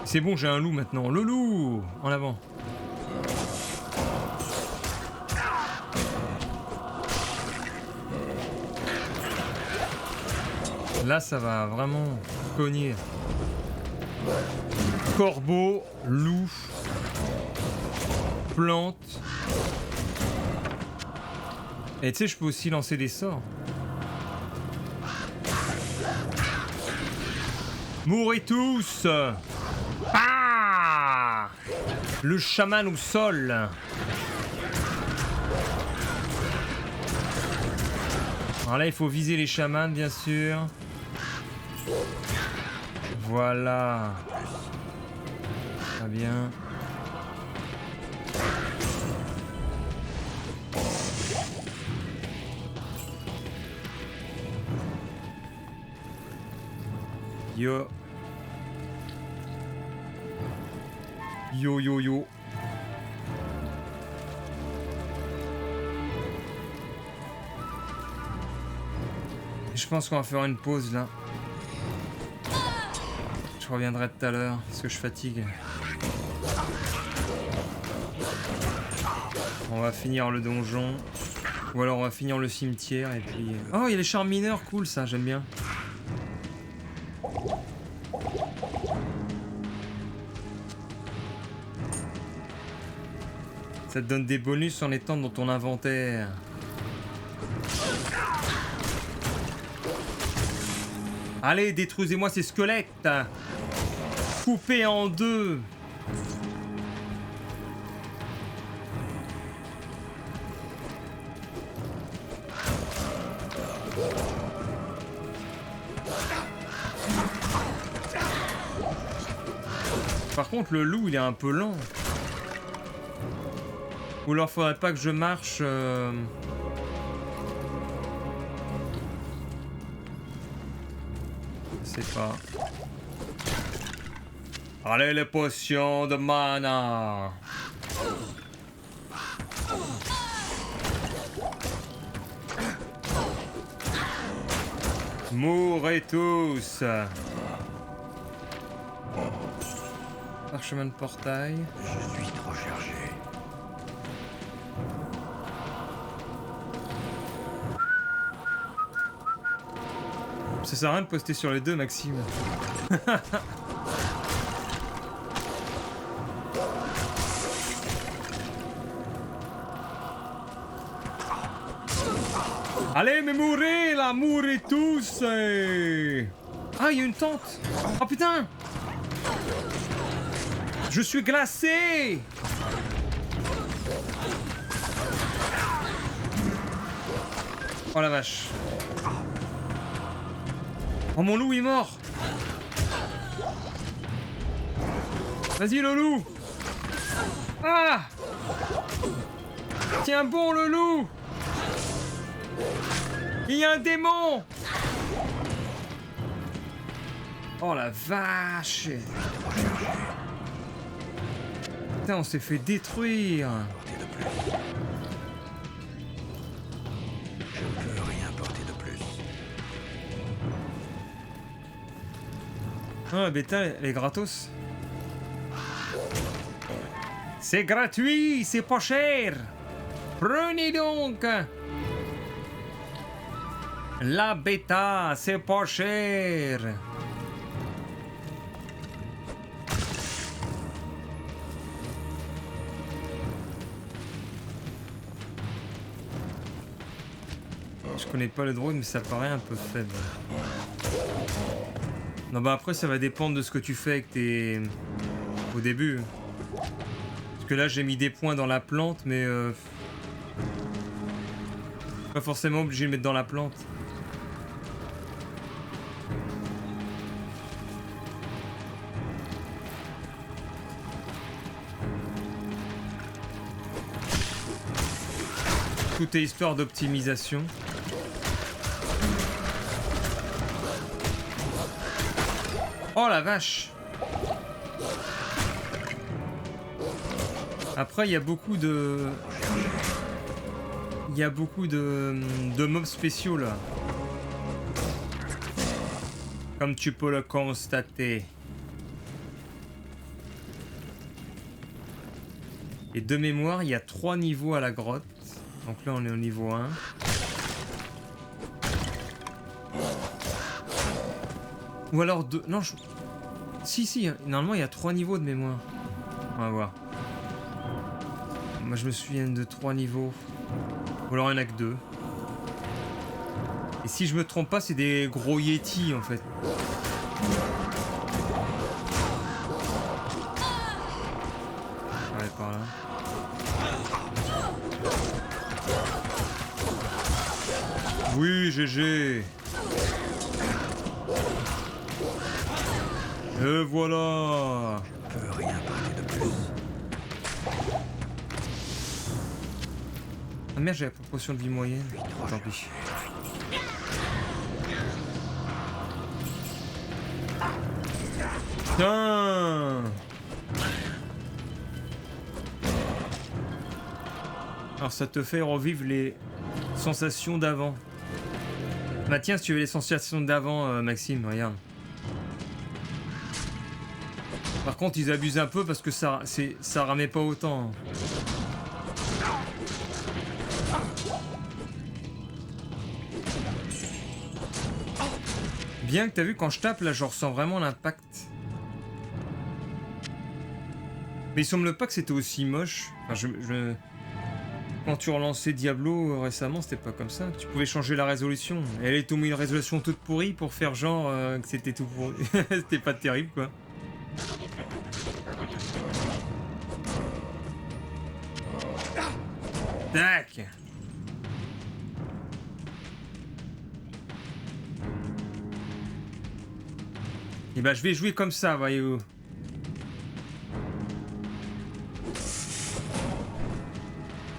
C'est bon, j'ai un loup maintenant. Le loup! En avant. Là, ça va vraiment cogner. Corbeau, loup, plante. Et tu sais, je peux aussi lancer des sorts. Mourrez tous! Ah! Le chaman au sol. Alors là, il faut viser les chamans, bien sûr. Voilà. Très bien. Yo. Yo yo yo. Je pense qu'on va faire une pause là. Je reviendrai tout à l'heure parce que je fatigue. On va finir le donjon. Ou alors on va finir le cimetière et puis... Oh, il y a les charmes mineurs, cool ça, j'aime bien. Ça te donne des bonus en étant dans ton inventaire. Allez, détruisez-moi ces squelettes. Coupés en deux. Par contre, le loup, il est un peu lent. Ou alors, faudrait pas que je marche... Je sais pas. Allez, les potions de mana. Mourrez tous. Parchemin de portail. Je suis trop chargé. Ça sert à rien de poster sur les deux, Maxime. Allez, mais mourrez là, mourrez tous. Ah, il y a une tente. Oh putain. Je suis glacé. Oh la vache. Oh, mon loup est mort. Vas-y, le loup. Ah. Tiens bon, le loup. Il y a un démon! Oh la vache! Putain, on s'est fait détruire! Porter de plus. Je ne peux rien porter de plus. Ah, la bêta, elle est gratos. C'est gratuit, c'est pas cher. Prenez donc. La bêta, c'est pas cher. Je connais pas le drone, mais ça paraît un peu faible. Non, bah après, ça va dépendre de ce que tu fais avec tes... au début. Parce que là, j'ai mis des points dans la plante, mais... pas forcément obligé de mettre dans la plante. Tout est histoire d'optimisation. Oh la vache! Après, il y a beaucoup de... Il y a beaucoup de mobs spéciaux là. Comme tu peux le constater. Et de mémoire, il y a 3 niveaux à la grotte. Donc là, on est au niveau 1. Ou alors 2. Non, je... Si, normalement, il y a 3 niveaux de mémoire. On va voir. Moi, je me souviens de 3 niveaux. Ou alors, il n'y en a que 2. Et si je me trompe pas, c'est des gros Yeti, en fait. Ouais, par là. Oui, GG. Et voilà. Je peux rien porter de plus. Ah merde, j'ai la proportion de vie moyenne. Tant pis. Putain. Alors ça te fait revivre les sensations d'avant. Bah tiens, si tu veux les sensations d'avant, Maxime, regarde. Par contre, ils abusent un peu parce que ça ramait pas autant. Bien que t'as vu, quand je tape, là, je ressens vraiment l'impact. Mais il semble pas que c'était aussi moche. Enfin, quand tu relançais Diablo récemment, c'était pas comme ça. Tu pouvais changer la résolution. Et elle est tombée une résolution toute pourrie pour faire genre que c'était tout pourri. C'était pas terrible, quoi. Tac. Et bah je vais jouer comme ça, voyez-vous.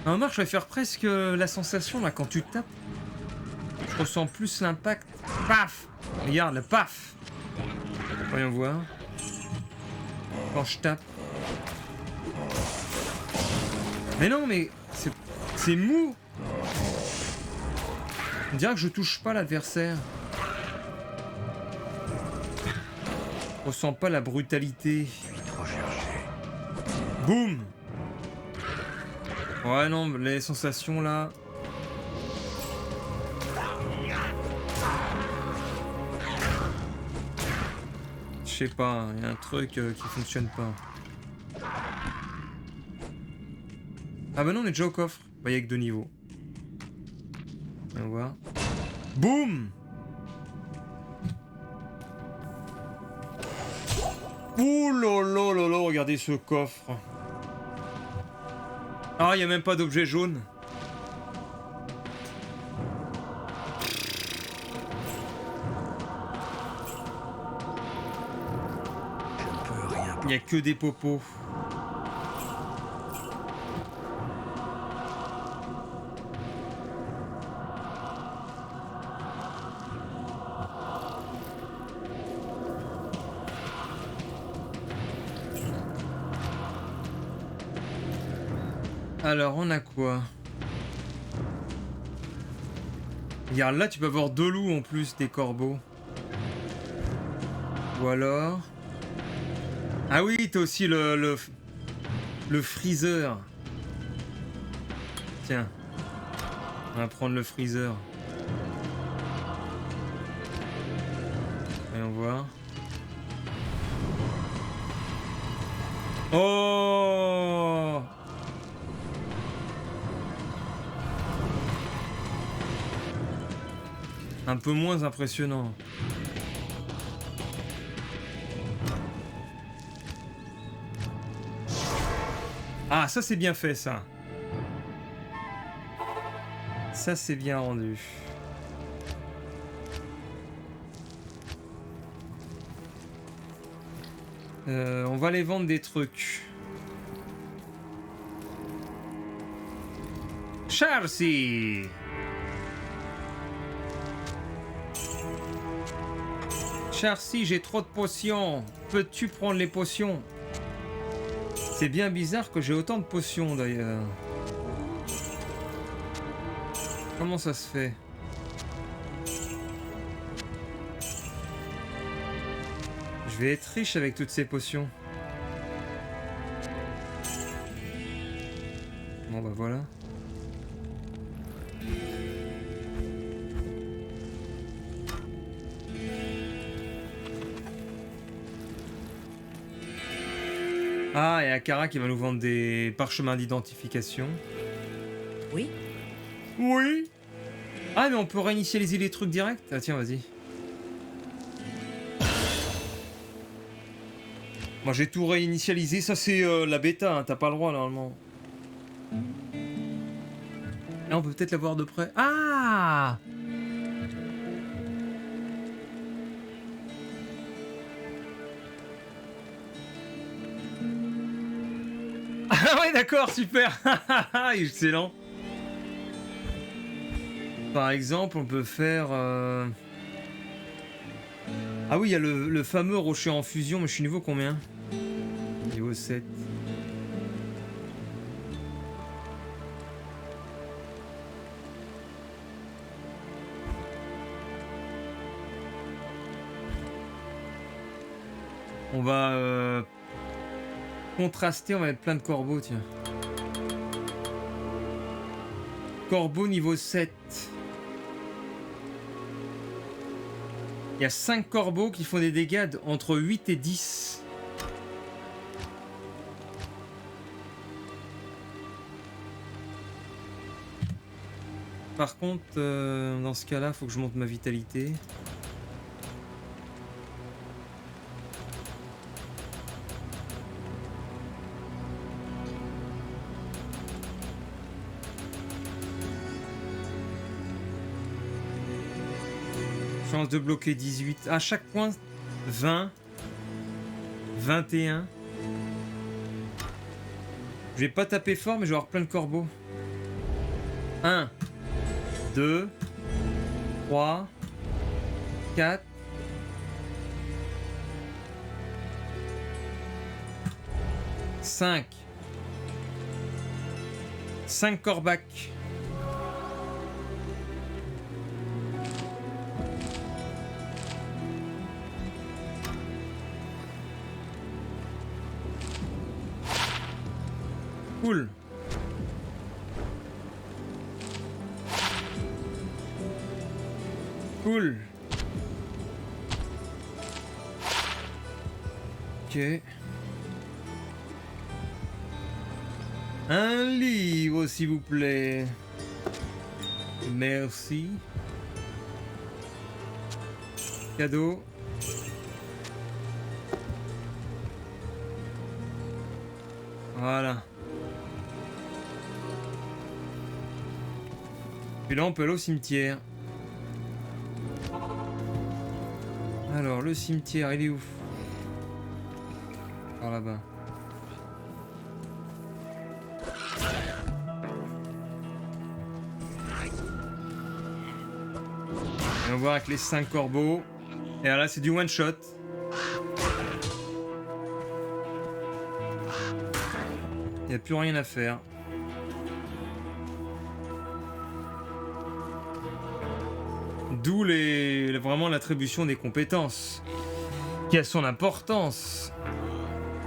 Remarque, je vais faire presque la sensation là quand tu tapes. Je ressens plus l'impact. Paf! Regarde le paf! Voyons voir. Quand je tape. Mais non, mais c'est mou! On dirait que je touche pas l'adversaire. Je ressens pas la brutalité. Boum! Ouais, non, les sensations là. Je sais pas, il y a un truc qui fonctionne pas. Ah bah non, on est déjà au coffre. Bah, il y a que 2 niveaux. On va voir. Boum! Ouh là, regardez ce coffre. Ah, il n'y a même pas d'objet jaune. Il n'y a que des popos. Alors, on a quoi? Regarde, là, tu peux avoir 2 loups en plus, des corbeaux. Ou alors... Ah oui, t'as aussi le freezer. Tiens. On va prendre le freezer. Voyons voir. Oh! Un peu moins impressionnant. Ah, ça c'est bien fait, ça. Ça c'est bien rendu. On va aller vendre des trucs. Chelsea! Chelsea, j'ai trop de potions. Peux-tu prendre les potions? C'est bien bizarre que j'ai autant de potions d'ailleurs. Comment ça se fait? Je vais être riche avec toutes ces potions. Bon bah voilà. Ah, et Akara qui va nous vendre des parchemins d'identification. Oui. Oui. Ah, mais on peut réinitialiser les trucs direct? Ah tiens, vas-y. Moi j'ai tout réinitialisé, ça c'est la bêta, hein. T'as pas le droit normalement. Là on peut peut-être l'avoir de près. Ah! Ah ouais d'accord, super. Excellent. Par exemple on peut faire... Ah oui il y a le fameux rocher en fusion, mais je suis niveau combien? Niveau 7. On va contraster, on va mettre plein de corbeaux, tiens. Corbeau niveau 7. Il y a 5 corbeaux qui font des dégâts entre 8 et 10. Par contre, dans ce cas-là, faut que je monte ma vitalité. Chance de bloquer 18. À chaque point, 20. 21. Je vais pas taper fort, mais je vais avoir plein de corbeaux. 1, 2, 3, 4. 5. 5 corbacs. Cool. Cool. Ok. Un livre, s'il vous plaît. Merci. Cadeau. Voilà. Puis là, on peut aller au cimetière. Alors, le cimetière, il est où? Par là-bas. Et on va voir avec les 5 corbeaux. Et là, c'est du one shot. Il n'y a plus rien à faire. D'où vraiment l'attribution des compétences, qui a son importance.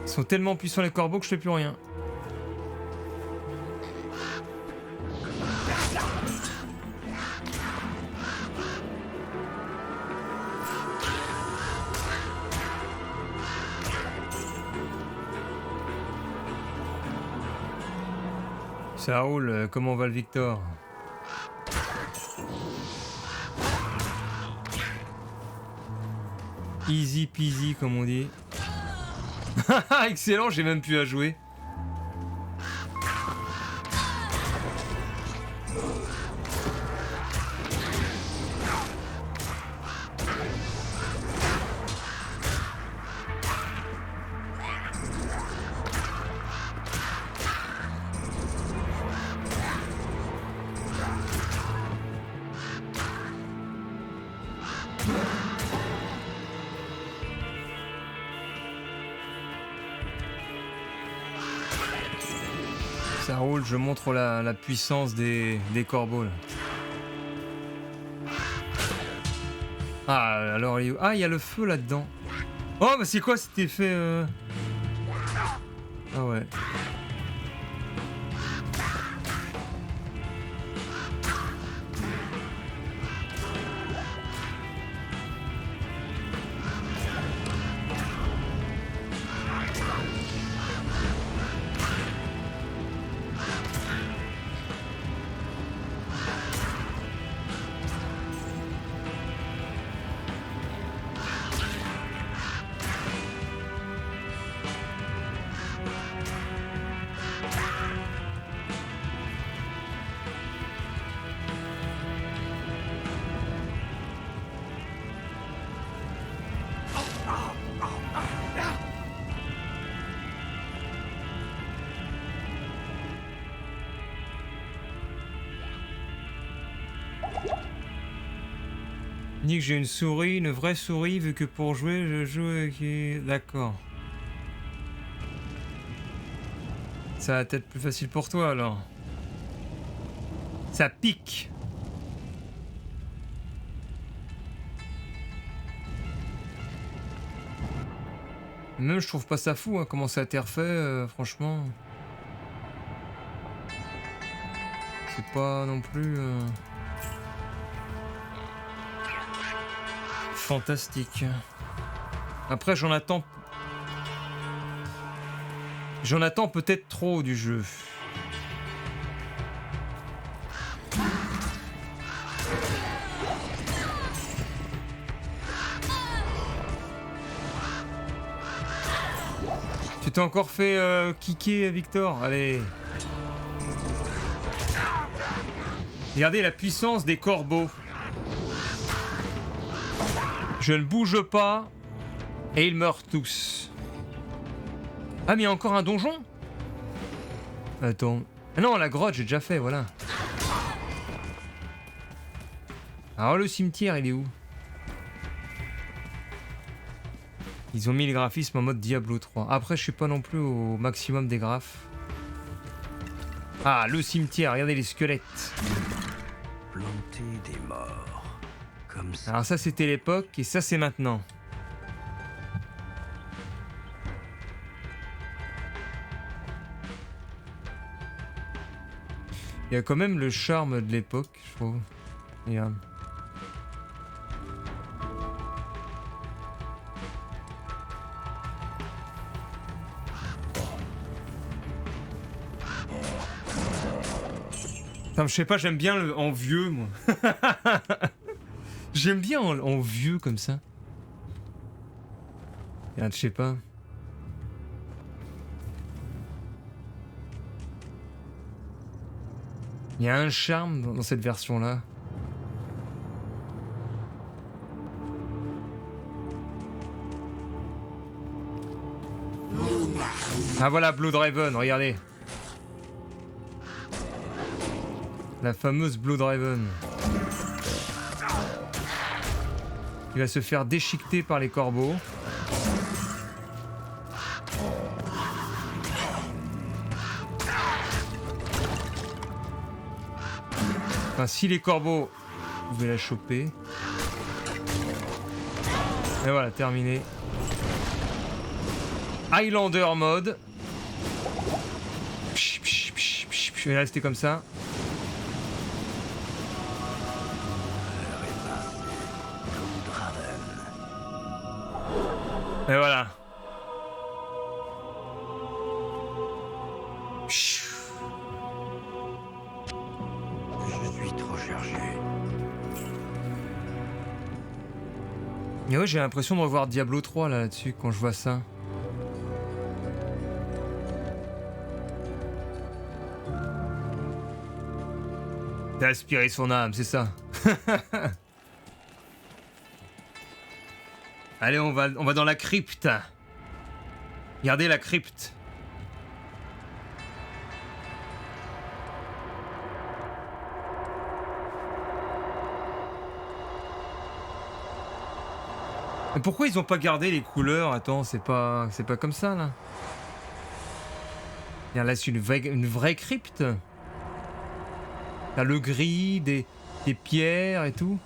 Ils sont tellement puissants les corbeaux que je fais plus rien. Ça roule, comment va le Victor? Easy peasy comme on dit. Excellent, j'ai même pu à jouer. Ça roule, je montre la puissance des corbeaux là. Ah, alors il y a le feu là-dedans. Oh, mais c'est quoi cet effet Ah ouais. Nick, j'ai une souris, une vraie souris, vu que pour jouer, je joue avec... D'accord. Ça va être plus facile pour toi, alors. Ça pique. Même, je trouve pas ça fou, hein, comment ça a été refait, franchement. C'est pas non plus... fantastique. Après, j'en attends peut-être trop du jeu. Tu t'es encore fait kicker, Victor? Allez. Regardez la puissance des corbeaux. Je ne bouge pas et ils meurent tous. Ah, mais il y a encore un donjon? Attends. Ah non, la grotte, j'ai déjà fait, voilà. Alors, le cimetière, il est où? Ils ont mis le graphisme en mode Diablo 3. Après, je suis pas non plus au maximum des graphes. Ah, le cimetière, regardez les squelettes. Planter des morts. Comme ça. Alors ça, c'était l'époque, et ça, c'est maintenant. Il y a quand même le charme de l'époque, je trouve. Regarde. Enfin, je sais pas, j'aime bien en vieux, moi. J'aime bien en vieux comme ça. Regarde, je sais pas. Il y a un charme dans cette version-là. Ah voilà, Bloodraven, regardez. La fameuse Bloodraven. Il va se faire déchiqueter par les corbeaux. Enfin, si les corbeaux pouvaient la choper. Et voilà, terminé. Highlander mode. Je vais rester comme ça. Et voilà. Je suis trop chargé. Et ouais, j'ai l'impression de revoir Diablo 3 là-dessus quand je vois ça. T'as aspiré son âme, c'est ça. Allez, on va dans la crypte. Regardez la crypte. Mais pourquoi ils ont pas gardé les couleurs? Attends, c'est pas comme ça là. Regarde, là, c'est une vraie crypte. T'as le gris, des pierres et tout.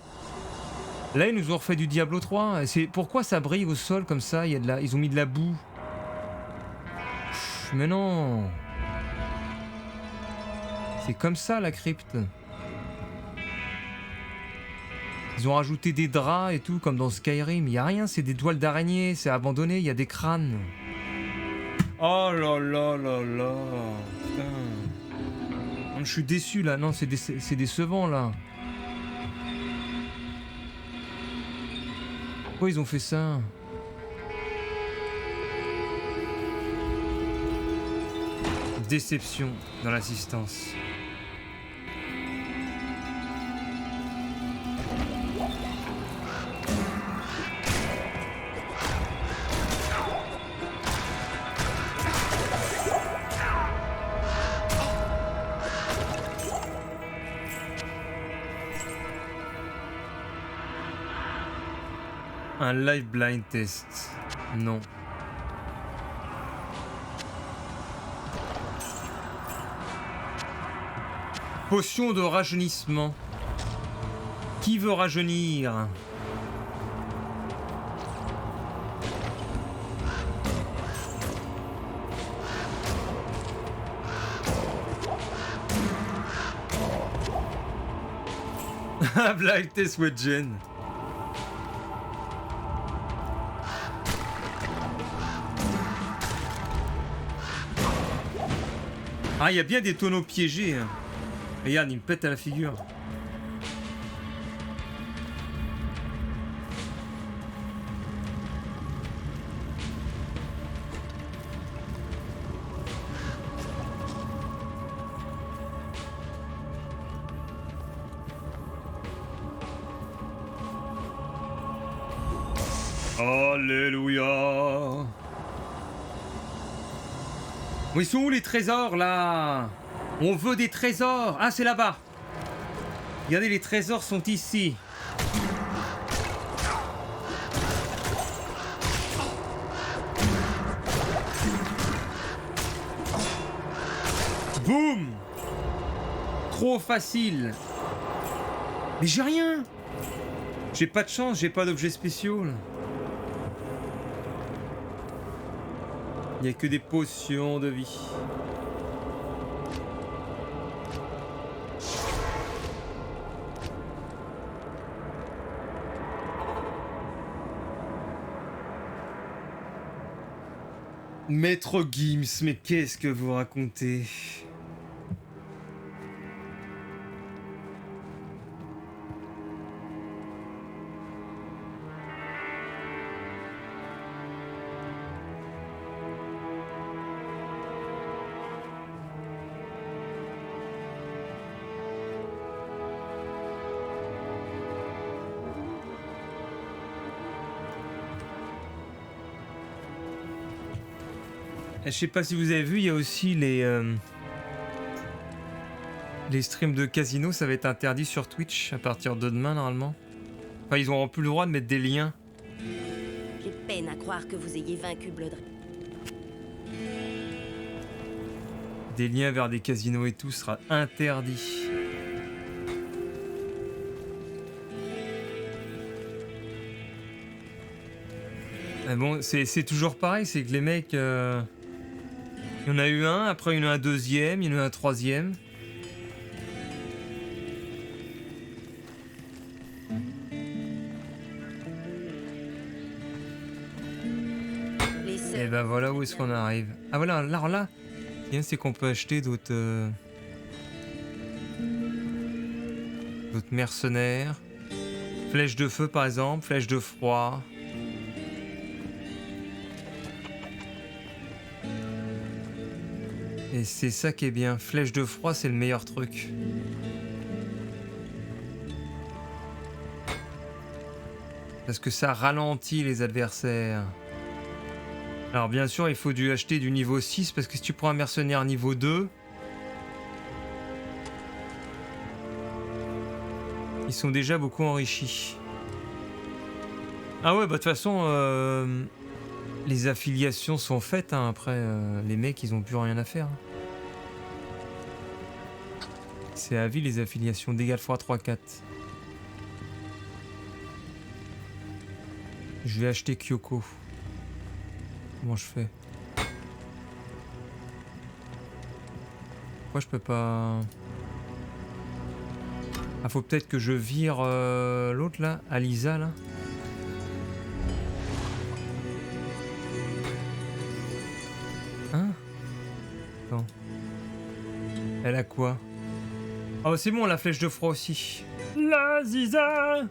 Là, ils nous ont refait du Diablo 3. Pourquoi ça brille au sol comme ça? Ils ont mis de la boue. Mais non. C'est comme ça la crypte. Ils ont rajouté des draps et tout, comme dans Skyrim. Il y a rien, c'est des toiles d'araignée, c'est abandonné, il y a des crânes. Oh là là là là. Putain. Je suis déçu là, non, c'est décevant là. Pourquoi ils ont fait ça? Déception dans l'assistance. Un live blind test. Non. Potion de rajeunissement. Qui veut rajeunir? Blind test with Jen. Ah, il y a bien des tonneaux piégés. Hein. Regarde, il me pète à la figure. Alléluia. Ils sont où les trésors là? On veut des trésors. Ah, c'est là-bas. Regardez, les trésors sont ici. Boum. Trop facile. Mais j'ai rien. J'ai pas de chance, j'ai pas d'objets spéciaux là. Il n'y a que des potions de vie. Maître Gims, mais qu'est-ce que vous racontez? Je sais pas si vous avez vu, il y a aussi les streams de casino, ça va être interdit sur Twitch à partir de demain normalement. Enfin, ils n'auront plus le droit de mettre des liens. J'ai peine à croire que vous ayez vaincu Blood. Des liens vers des casinos et tout sera interdit. Mais bon, c'est toujours pareil, c'est que les mecs... Il y en a eu un, après il y en a un deuxième, il y en a eu un troisième. Et ben voilà où est-ce qu'on arrive. Ah voilà, alors là, bien c'est qu'on peut acheter d'autres mercenaires. Flèche de feu par exemple, flèche de froid. Et c'est ça qui est bien, flèche de froid c'est le meilleur truc. Parce que ça ralentit les adversaires. Alors bien sûr il faut acheter du niveau 6 parce que si tu prends un mercenaire niveau 2, ils sont déjà beaucoup enrichis. Ah ouais bah de toute façon les affiliations sont faites hein. Après les mecs ils ont plus rien à faire. C'est à vie les affiliations, dégâts de froid 3-4. Je vais acheter Kyoko. Comment je fais? Pourquoi je peux pas... Ah faut peut-être que je vire l'autre là, Alisa là. Hein? Attends. Elle a quoi? Oh c'est bon la flèche de froid aussi. La Ziza.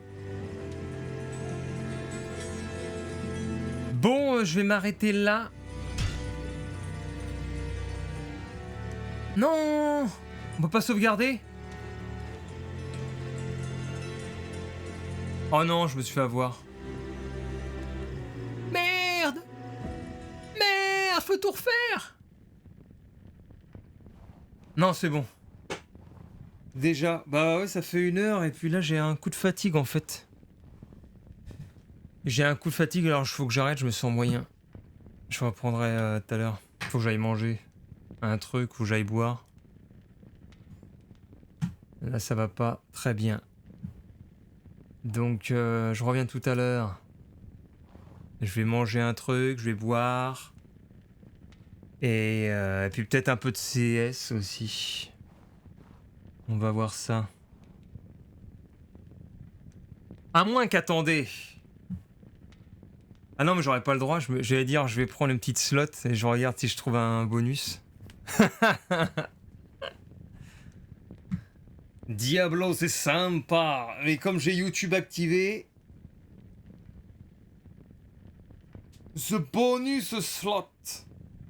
Bon, je vais m'arrêter là. Non, on peut pas sauvegarder. Oh non, je me suis fait avoir. Merde. Merde, faut tout refaire. Non, c'est bon. Déjà, bah ouais, ça fait 1 heure et puis là j'ai un coup de fatigue en fait. J'ai un coup de fatigue alors il faut que j'arrête, je me sens moyen. Je reprendrai tout à l'heure. Faut que j'aille manger un truc, faut que j'aille boire. Là ça va pas très bien. Donc je reviens tout à l'heure. Je vais manger un truc, je vais boire. Et puis peut-être un peu de CS aussi. On va voir ça. À moins qu'attendez. Ah non mais j'aurais pas le droit, j'allais dire je vais prendre une petite slot et je regarde si je trouve un bonus. Diablo c'est sympa. Mais comme j'ai YouTube activé... Ce bonus slot.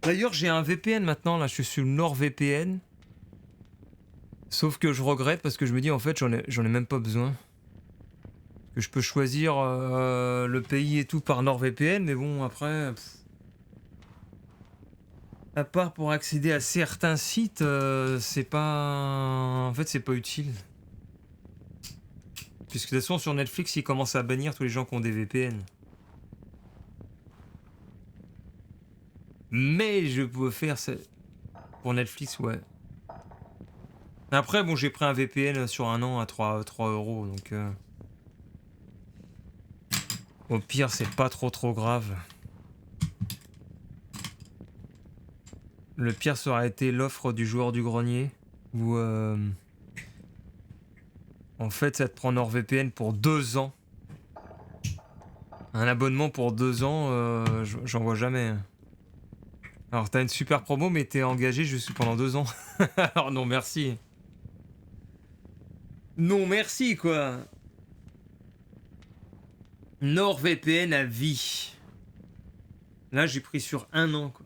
D'ailleurs j'ai un VPN maintenant, là je suis sur le NordVPN. Sauf que je regrette parce que je me dis en fait j'en ai même pas besoin. Que je peux choisir le pays et tout par NordVPN, mais bon après... À part pour accéder à certains sites, c'est pas... En fait c'est pas utile. Puisque de toute façon sur Netflix ils commencent à bannir tous les gens qui ont des VPN. Mais je peux faire ça... Pour Netflix ouais. Après bon j'ai pris un VPN sur 1 an à 3 euros donc... Au pire, c'est pas trop grave. Le pire, ça aurait été l'offre du joueur du grenier. Où, en fait, ça te prend NordVPN pour 2 ans. Un abonnement pour 2 ans, j'en vois jamais. Alors, t'as une super promo, mais t'es engagé juste pendant 2 ans. Alors, non, merci. Non, merci, quoi. NordVPN à vie. Là, j'ai pris sur 1 an, quoi.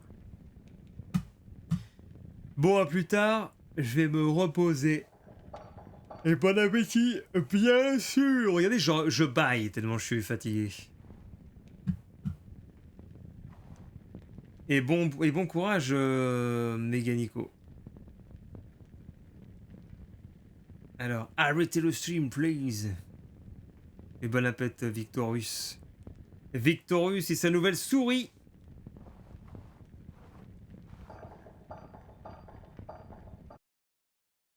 Bon, à plus tard, je vais me reposer. Et bon appétit, bien sûr. Regardez, je baille tellement je suis fatigué. Et bon courage, Méganico. Alors, arrêtez le stream, please. Et bon appétit, Victorus. Victorus et sa nouvelle souris.